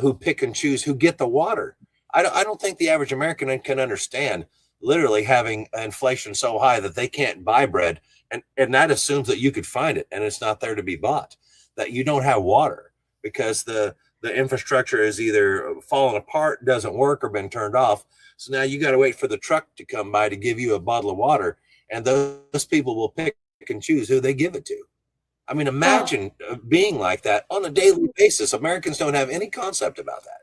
who pick and choose who get the water. I don't think the average American can understand literally having inflation so high that they can't buy bread, and that assumes that you could find it and it's not there to be bought. That you don't have water because the infrastructure is either fallen apart, doesn't work, or been turned off. So now you got to wait for the truck to come by to give you a bottle of water, and those people will pick and choose who they give it to. I mean, imagine Well, being like that on a daily basis. Americans don't have any concept about that.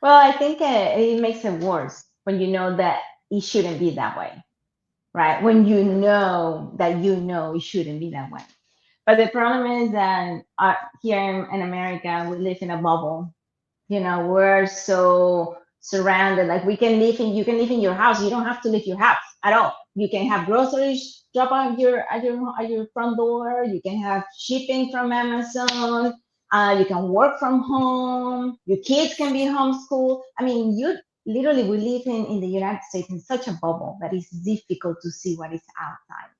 well, I think it makes it worse when you know that it shouldn't be that way, right? When you know that you know it shouldn't be that way. But the problem is that here in America, we live in a bubble. We're so surrounded. Like you can live in your house. You don't have to leave your house at all. You can have groceries drop on your front door. You can have shipping from Amazon. You can work from home. Your kids can be homeschooled. I mean, you literally we live in the United States in such a bubble that it's difficult to see what is outside.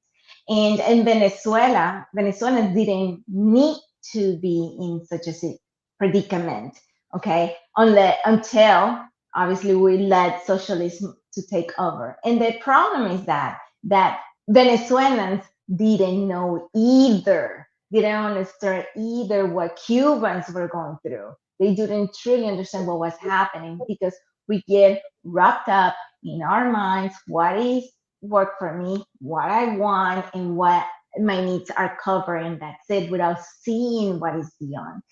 And in Venezuela, Venezuelans didn't need to be in such a predicament, okay, until obviously we let socialism to take over. And the problem is that Venezuelans didn't know either, didn't understand either what Cubans were going through. They didn't truly understand what was happening because we get wrapped up in our minds what is work for me, what I want, and what my needs are covering. That's it, without seeing what is beyond.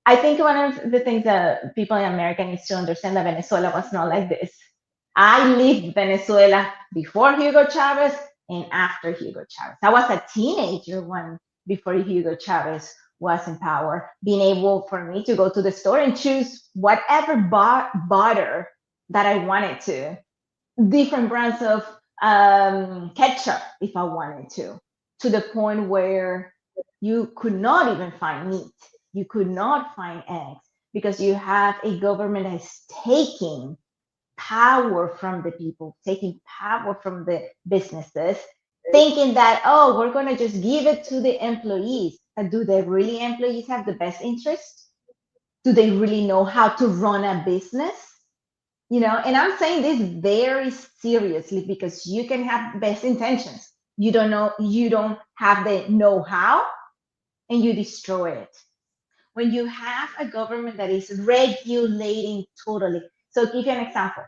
I think one of the things that people in America need to understand that Venezuela was not like this. I lived Venezuela before Hugo Chavez and after Hugo Chavez. I was a teenager when before Hugo Chavez was in power, being able for me to go to the store and choose whatever butter that I wanted different brands of ketchup if I wanted to the point where you could not even find meat. You could not find eggs because you have a government that is taking power from the people, taking power from the businesses, thinking that, oh, we're going to just give it to the employees. But do the really employees have the best interest? Do they really know how to run a business? And I'm saying this very seriously because you can have best intentions. You don't have the know-how and you destroy it. When you have a government that is regulating totally. So give you an example,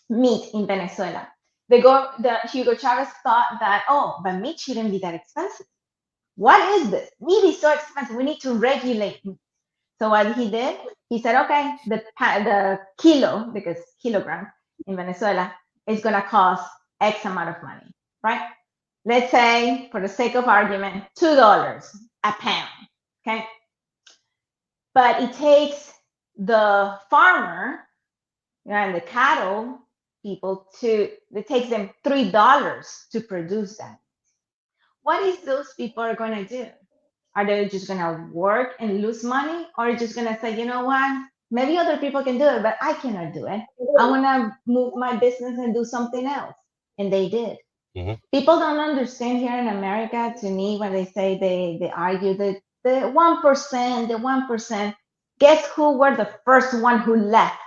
meat in Venezuela. The Hugo Chavez thought that, oh, but meat shouldn't be that expensive. What is this? Meat is so expensive. We need to regulate meat. So what he did, he said, okay, the kilo, because kilogram in Venezuela is going to cost X amount of money, right? Let's say, for the sake of argument, $2 a pound, okay? But it takes the farmer and the cattle people it takes them $3 to produce that. What is those people are going to do? Are they just going to work and lose money? Or just going to say, you know what? Maybe other people can do it, but I cannot do it. I want to move my business and do something else. And they did. Mm-hmm. People don't understand here in America, to me, when they say they argue that the 1%, the 1%, guess who were the first one who left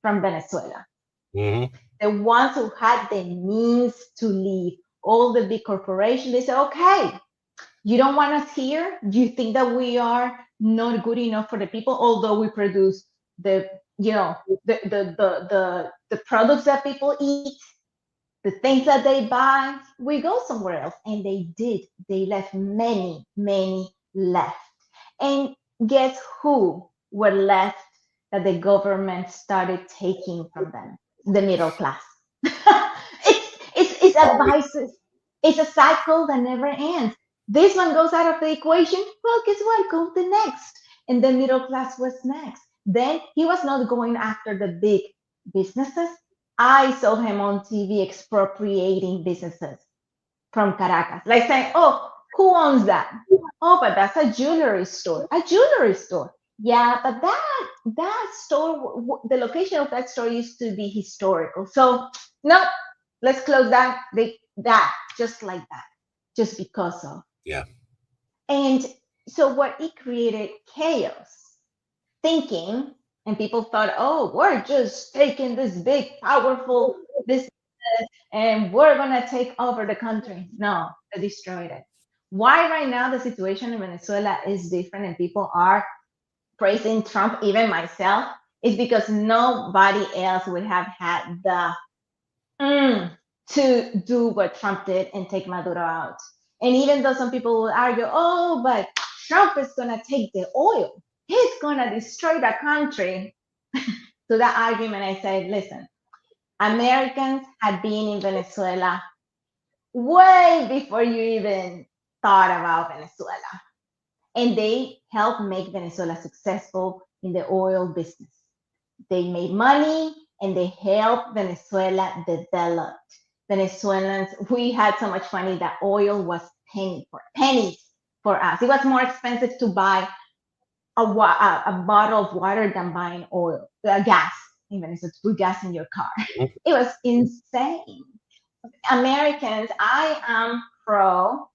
from Venezuela? Mm-hmm. The ones who had the means to leave. All the big corporations, they say, okay, you don't want us here? You think that we are not good enough for the people, although we produce the the products that people eat, the things that they buy, we go somewhere else. And they did. They left many left. And guess who were left that the government started taking from them? The middle class. It's advices. It's a cycle that never ends. This one goes out of the equation. Well, guess what? Go the next. And the middle class was next. Then he was not going after the big businesses. I saw him on TV expropriating businesses from Caracas, like saying, oh, who owns that? Oh, but that's a jewelry store. A jewelry store. Yeah, but that store, the location of that store used to be historical. So no, let's close that. That just like that, just because of. Yeah. And so what it created chaos, thinking, and people thought, oh, we're just taking this big, powerful business and we're gonna take over the country. No, they destroyed it. Why right now the situation in Venezuela is different and people are praising Trump, even myself, is because nobody else would have had the to do what Trump did and take Maduro out. And even though some people will argue, oh, but Trump is going to take the oil, he's going to destroy the country. To that argument, I said, listen, Americans had been in Venezuela way before you even thought about Venezuela. And they helped make Venezuela successful in the oil business. They made money and they helped Venezuela develop. Venezuelans, we had so much money that oil was pennies for us. It was more expensive to buy a bottle of water than buying oil, gas in Venezuela, to put gas in your car. It was insane. Americans, I am pro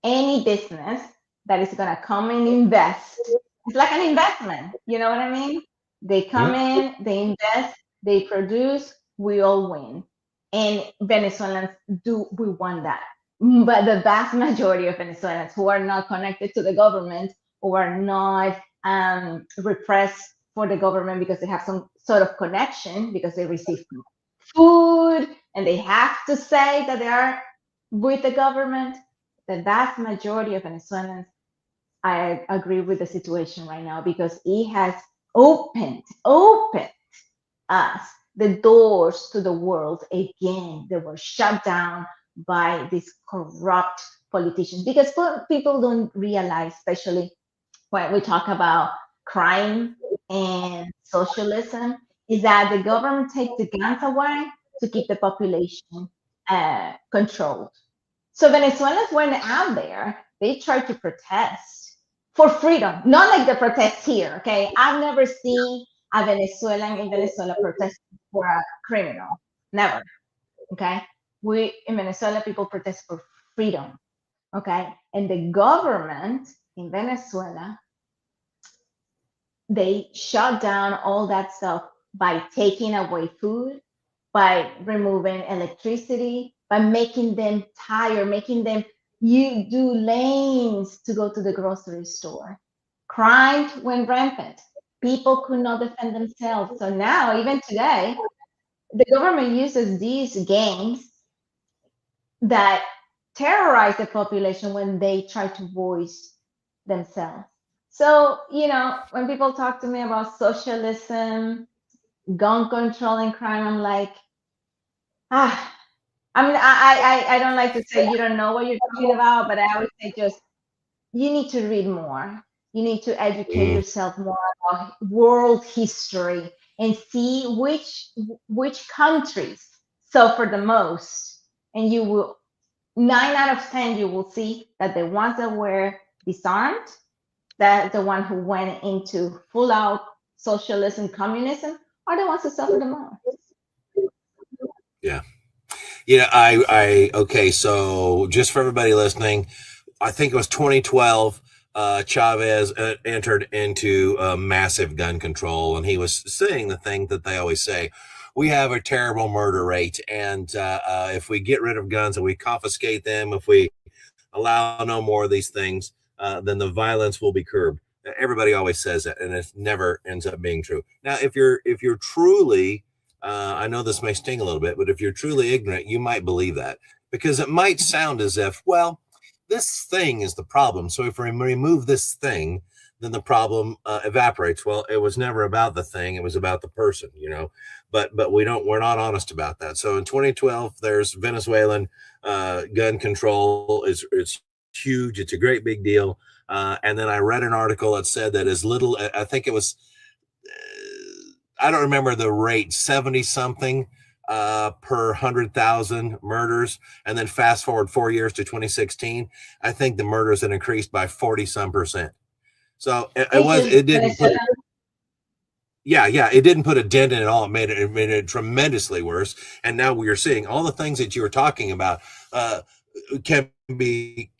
any business that is going to come and invest. It's like an investment. You know what I mean? They come Mhm. in, they invest, they produce, we all win. And Venezuelans we want that. But the vast majority of Venezuelans who are not connected to the government, who are not repressed for the government because they have some sort of connection, because they receive food and they have to say that they are with the government, the vast majority of Venezuelans, I agree with the situation right now because it has opened us the doors to the world again. They were shut down by these corrupt politicians because people don't realize, especially when we talk about crime and socialism, is that the government takes the guns away to keep the population controlled. So Venezuelans went out there, they tried to protest for freedom, not like the protest here, okay? I've never seen a Venezuelan in Venezuela protesting for a criminal, never, okay? We in Venezuela, people protest for freedom, okay? And the government in Venezuela, they shut down all that stuff by taking away food, by removing electricity, by making them tired, making them you do lanes to go to the grocery store. Crime went rampant. People could not defend themselves. So now, even today, the government uses these gangs that terrorize the population when they try to voice themselves. So, when people talk to me about socialism, gun control, and crime, I'm like, ah, I mean, I don't like to say you don't know what you're talking about, but I always say just you need to read more. You need to educate Mhm. yourself more about world history and see which countries suffer the most, and you will 9 out of 10 you will see that the ones that were disarmed, that the one who went into full out socialism, communism, are the ones who suffer the most. Yeah. Okay. So just for everybody listening, I think it was 2012. Chavez entered into massive gun control, and he was saying the thing that they always say: we have a terrible murder rate, and if we get rid of guns and we confiscate them, if we allow no more of these things, then the violence will be curbed. Everybody always says that, and it never ends up being true. Now, if you're truly I know this may sting a little bit, but if you're truly ignorant, you might believe that because it might sound as if, well, this thing is the problem. So if we remove this thing, then the problem evaporates. Well, it was never about the thing; it was about the person. But we're not honest about that. So in 2012, there's Venezuelan gun control. It's huge. It's a great big deal. And then I read an article that said that as little, I think it was I don't remember the rate, 70 something per 100,000 murders. And then fast forward 4 years to 2016, I think the murders had increased by 40 some percent. So It's just it didn't put Venezuela. yeah, it didn't put a dent in it all. It made it tremendously worse. And now we are seeing all the things that you were talking about uh, can be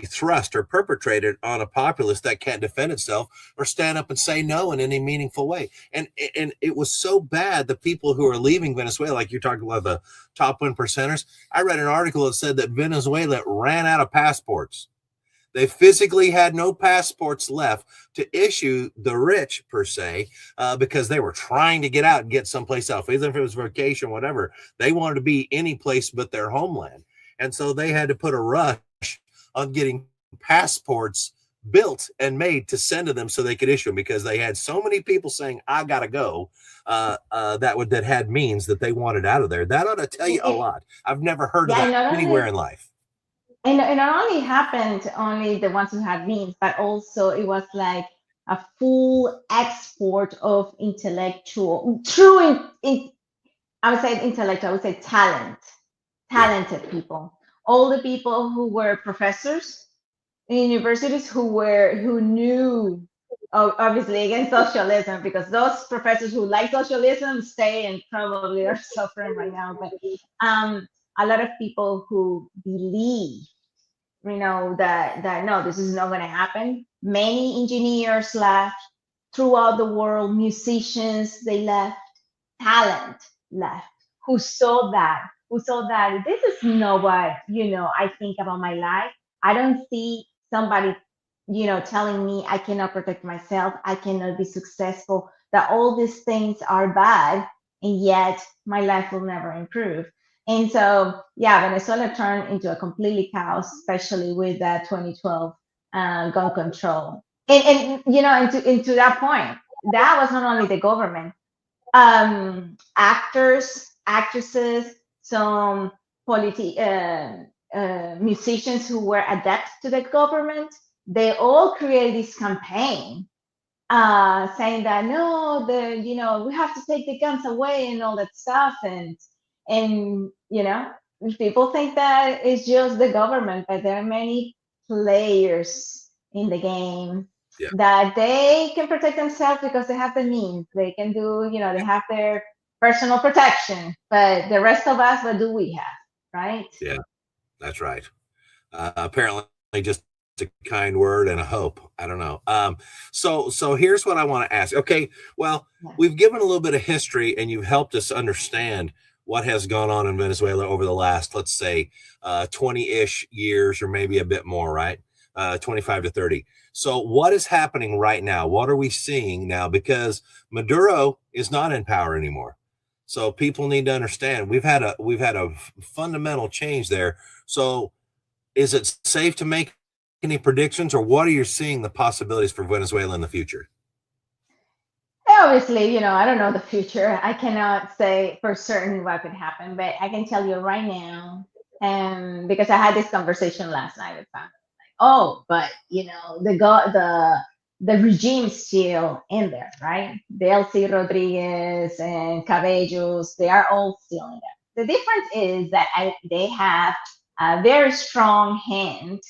thrust or perpetrated on a populace that can't defend itself or stand up and say no in any meaningful way. And it was so bad. The people who are leaving Venezuela, like you're talking about the top 1%ers. I read an article that said that Venezuela ran out of passports. They physically had no passports left to issue the rich, per se, because they were trying to get out and get someplace else, even if it was vacation, whatever. They wanted to be any place but their homeland. And so they had to put a rush on getting passports built and made to send to them so they could issue them because they had so many people saying, I got to go, that had means that they wanted out of there. That ought to tell you a It, lot. I've never heard of yeah, that and not anywhere only in life. it not only happened only the ones who had means, but also it was like a full export of intellectual, I would say intellectual, I would say Yeah. talented people. All the people who were professors in universities who knew, obviously against socialism, because those professors who like socialism stay and probably are suffering right now. But um, a lot of people who believe, that no, this is not going to happen. Many engineers left throughout the world, musicians they left, talent left, who saw that this is not what I think about my life. I don't see somebody telling me I cannot protect myself, I cannot be successful, that all these things are bad, and yet my life will never improve. And so, yeah, Venezuela turned into a completely chaos, especially with that 2012 gun control. And into that point, that was not only the government, actors, actresses, some musicians who were adept to the government. They all created this campaign, saying that no, we have to take the guns away and all that stuff, and people think that it's just the government, but there are many players in the game Yeah. that they can protect themselves because they have the means. They can do, they have their personal protection, but the rest of us, what do we have, right? Yeah. That's right. Apparently, just a kind word and a hope. I don't know. So here's what I want to ask. Okay, well, we've Yeah. given a little bit of history, and you've helped us understand what has gone on in Venezuela over the last, let's say, 20-ish years, or maybe a bit more, right? 25 to 30. So what is happening right now? What are we seeing now? Because Maduro is not in power anymore. So people need to understand we've had a fundamental change there. So is it safe to make any predictions, or what are you seeing the possibilities for Venezuela in the future? Obviously, I don't know the future. I cannot say for certain what could happen, but I can tell you right now, because I had this conversation last night with family. Like, oh, but the regime's still in there, right? Delcy Rodriguez and Cabellos, they are all still in there. The difference is that they have a very strong hand,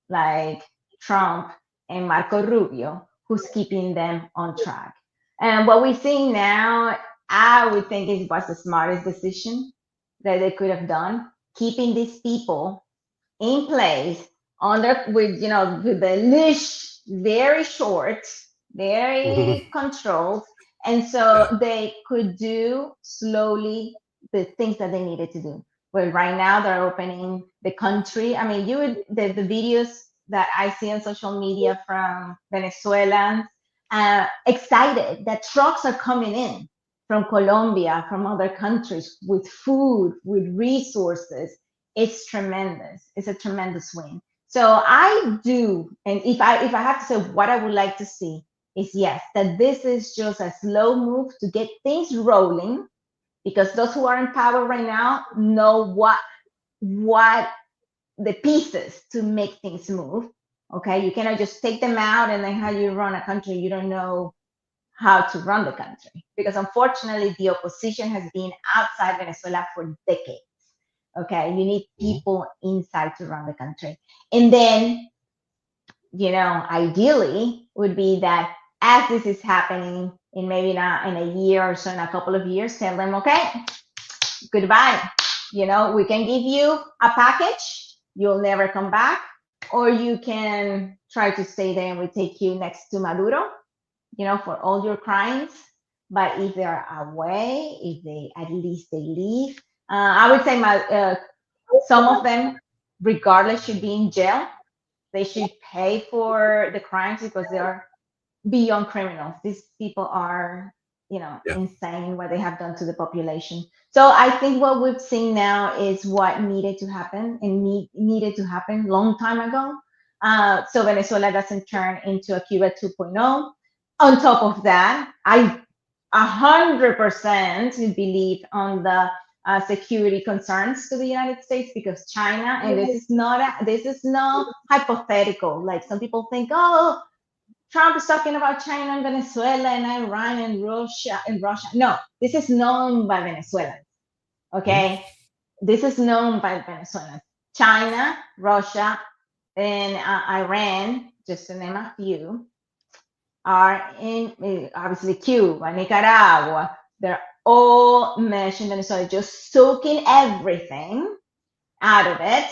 like Trump and Marco Rubio, who's keeping them on track. And what we're seeing now, I would think it was the smartest decision that they could have done, keeping these people in place under with the leash very short, very controlled, and so Yeah. they could do slowly the things that they needed to do. Well, right now they're opening the country. I mean, the videos that I see on social media from Venezuelans, excited that trucks are coming in from Colombia, from other countries, with food, with resources. It's tremendous. It's a tremendous win. So I do, and if I have to say what I would like to see is, yes, that this is just a slow move to get things rolling, because those who are in power right now know what the pieces to make things move. Okay, you cannot just take them out and then how you run a country. You don't know how to run the country, because unfortunately the opposition has been outside Venezuela for decades. Okay, you need Mhm. people inside to run the country. And then ideally would be that as this is happening in maybe not in a year or so, in a couple of years, tell them, okay, goodbye. We can give you a package, you'll never come back, or you can try to stay there and we take you next to Maduro, for all your crimes. But if they're away, if they at least they leave, I would say some of them, regardless, should be in jail. They should pay for the crimes because they are beyond criminals. These people are, Yeah. insane what they have done to the population. So I think what we've seen now is what needed to happen and needed to happen long time ago. So Venezuela doesn't turn into a Cuba 2.0. On top of that, I 100% believe on the security concerns to the United States, because China, and this is not hypothetical. Like some people think, oh, Trump is talking about China and Venezuela and Iran and Russia. No, this is known by Venezuelans. Mhm. Okay, this is known by Venezuelans. China, Russia, and Iran, just to name a few, are in obviously Cuba, Nicaragua. They're all mentioned Venezuela, just soaking everything out of it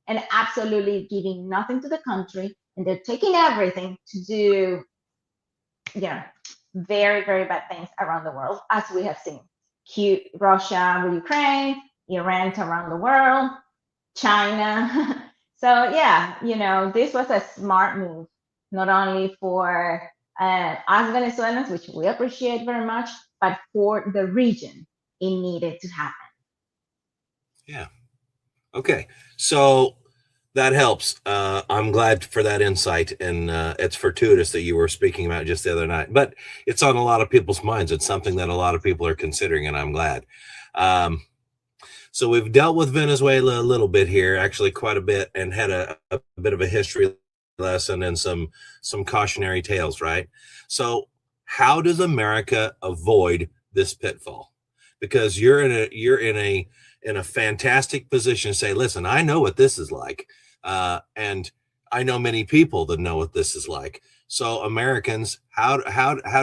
and absolutely giving nothing to the country. And they're taking everything to do, yeah, very, very bad things around the world, as we have seen. Russia with Ukraine, Iran around the world, China. So, yeah, this was a smart move, not only for us Venezuelans, which we appreciate very much, but for the region. It needed to happen. Yeah. Okay. So that helps. I'm glad for that insight, and it's fortuitous that you were speaking about just the other night. But it's on a lot of people's minds. It's something that a lot of people are considering, and I'm glad. Um, so we've dealt with Venezuela a little bit here, actually quite a bit, and had a bit of a history lesson and some cautionary tales, right? So how does America avoid this pitfall? Because you're in a fantastic position to say, listen, I know what this is like, and I know many people that know what this is like. So Americans, how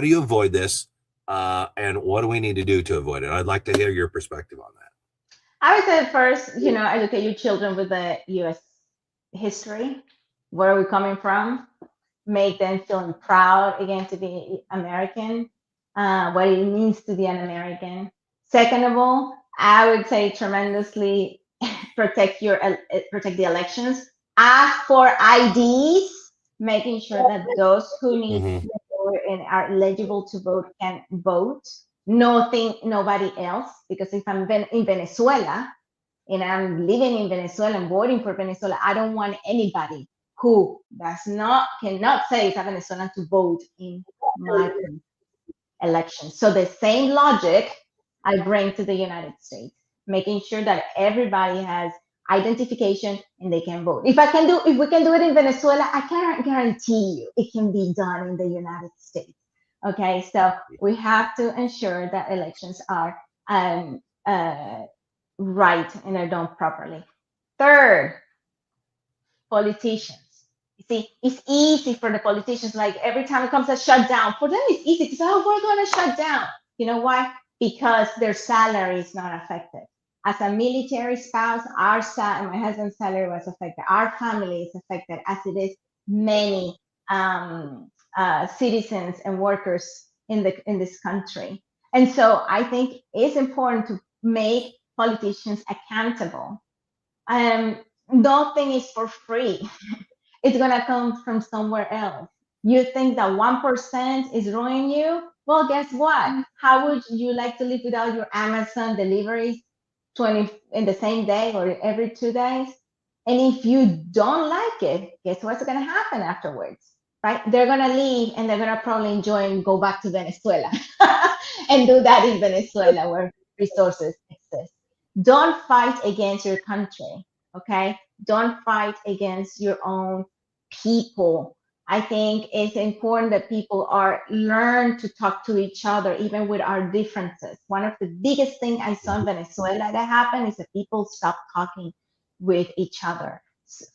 do you avoid this, and what do we need to do to avoid it? I'd like to hear your perspective on that. I would say first, educate your children with the U.S. history. Where are we coming from? Make them feel proud again to be American, what it means to be an American. Second of all, I would say tremendously protect the elections. Ask for IDs, making sure that those who need Mm-hmm. to vote and are eligible to vote can vote. Nobody else. Because if I'm in Venezuela and I'm living in Venezuela and voting for Venezuela, I don't want anybody who cannot say is a Venezuelan to vote in my election. So the same logic I bring to the United States, making sure that everybody has identification and they can vote. If we can do it in Venezuela, I can guarantee you it can be done in the United States. Okay, so we have to ensure that elections are um, uh, right and are done properly. Third, politicians. You see, it's easy for the politicians, like every time it comes a shutdown, for them it's easy to say, oh, we're going to shut down. You know why? Because their salary is not affected. As a military spouse, my husband's salary was affected. Our family is affected, as it is many citizens and workers in this country. And so I think it's important to make politicians accountable. um, Nothing is for free. It's gonna come from somewhere else. You think that 1% is ruining you? Well, guess what? How would you like to live without your Amazon deliveries 20 in the same day or every 2 days? And if you don't like it, guess what's gonna happen afterwards? Right? They're gonna leave and they're gonna probably enjoy and go back to Venezuela and do that in Venezuela where resources exist. Don't fight against your country, okay? Don't fight against your own people. I think it's important that people are learn to talk to each other, even with our differences. One of the biggest things I saw in Venezuela that happened is that people stopped talking with each other.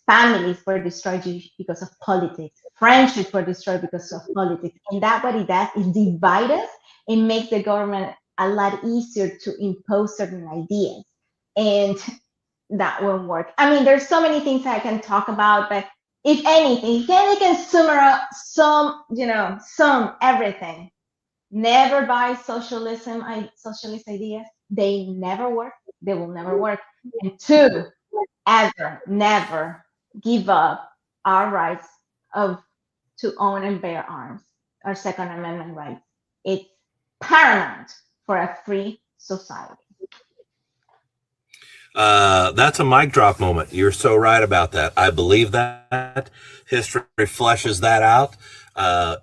families were destroyed because of politics. Friendships were destroyed because of politics. And that what it does is divide us and makes the government a lot easier to impose certain ideas. And that won't work. I mean, there's so many things I can talk about, but if anything, I can summarize sum everything. Never buy socialist ideas. They never work. They will never work. And two, ever, never give up our rights of to own and bear arms, our Second Amendment rights. It's paramount for a free society. That's a mic drop moment. You're so right about that. I believe that history fleshes that out.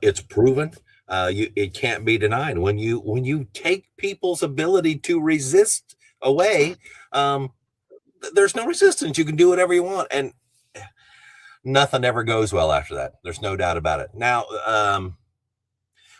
It's proven. It can't be denied. When you take people's ability to resist away, there's no resistance. You can do whatever you want, and nothing ever goes well after that. There's no doubt about it. Now,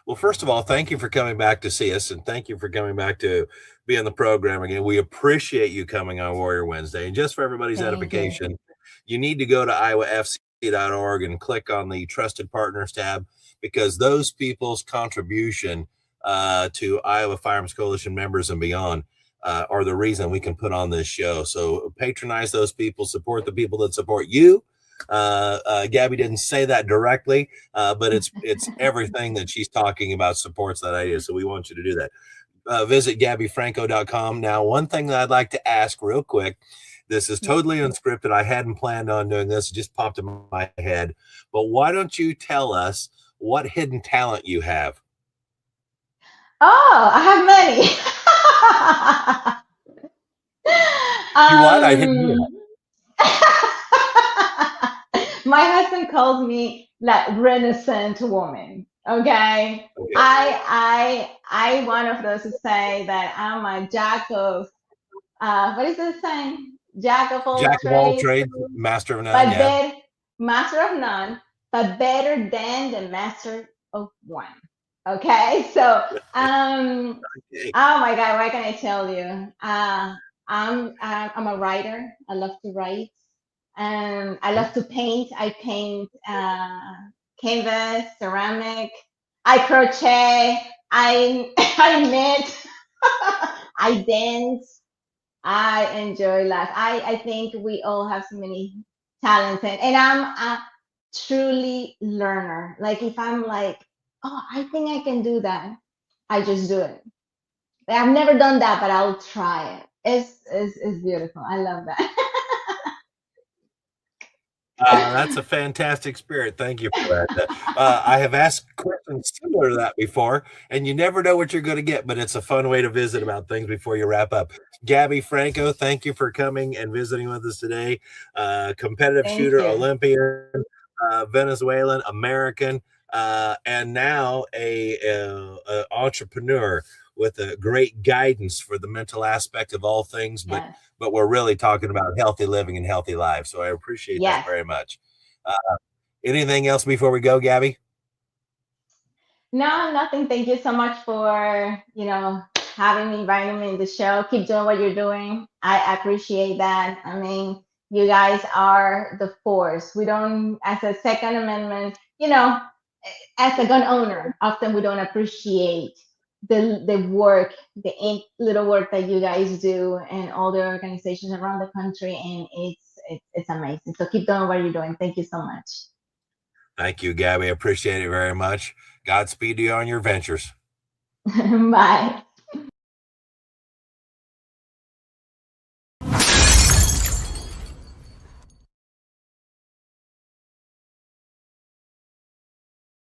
well, first of all, thank you for coming back to see us, and thank you for coming back to be on the program again. We appreciate you coming on Warrior Wednesday. And just for everybody's edification, you need to go to iowafc.org and click on the Trusted Partners tab, because those people's contribution to Iowa Firearms Coalition members and beyond are the reason we can put on this show. So patronize those people, support the people that support you. Gabby didn't say that directly, but it's everything that she's talking about supports that idea. So we want you to do that. Visit GabbyFranco.com. Now, one thing that I'd like to ask real quick, this is totally unscripted. I hadn't planned on doing this. It just popped in my head. But why don't you tell us what hidden talent you have? Oh, I have many. What? I didn't. My husband calls me like Renaissance woman. Okay. I one of those who say that I'm a jack of what is the saying? Jack of all trades, master of none. But master of none, but better than the master of one. Okay. So oh my God, what can I tell you? I'm a writer. I love to write. I love to paint. I paint canvas, ceramic. I crochet. I knit. I dance. I enjoy life. I think we all have so many talents, and I'm a truly learner. Like if I'm like, oh, I think I can do that, I just do it. I've never done that, but I'll try it. It's beautiful. I love that. That's a fantastic spirit. Thank you for that. I have asked questions similar to that before, and you never know what you're going to get, but it's a fun way to visit about things before you wrap up. Gabby Franco, thank you for coming and visiting with us today. Competitive shooter, Olympian, Venezuelan, American, and now a entrepreneur with a great guidance for the mental aspect of all things, but we're really talking about healthy living and healthy lives. So I appreciate that very much. Anything else before we go, Gabby? No, nothing. Thank you so much for, having me, inviting me in the show. Keep doing what you're doing. I appreciate that. I mean, you guys are the force. We don't, as a Second Amendment, as a gun owner, often we don't appreciate the work, the little work that you guys do and all the organizations around the country. And it's amazing. So keep doing what you're doing. Thank you so much. Thank you, Gabby. I appreciate it very much. Godspeed to you on your ventures. Bye.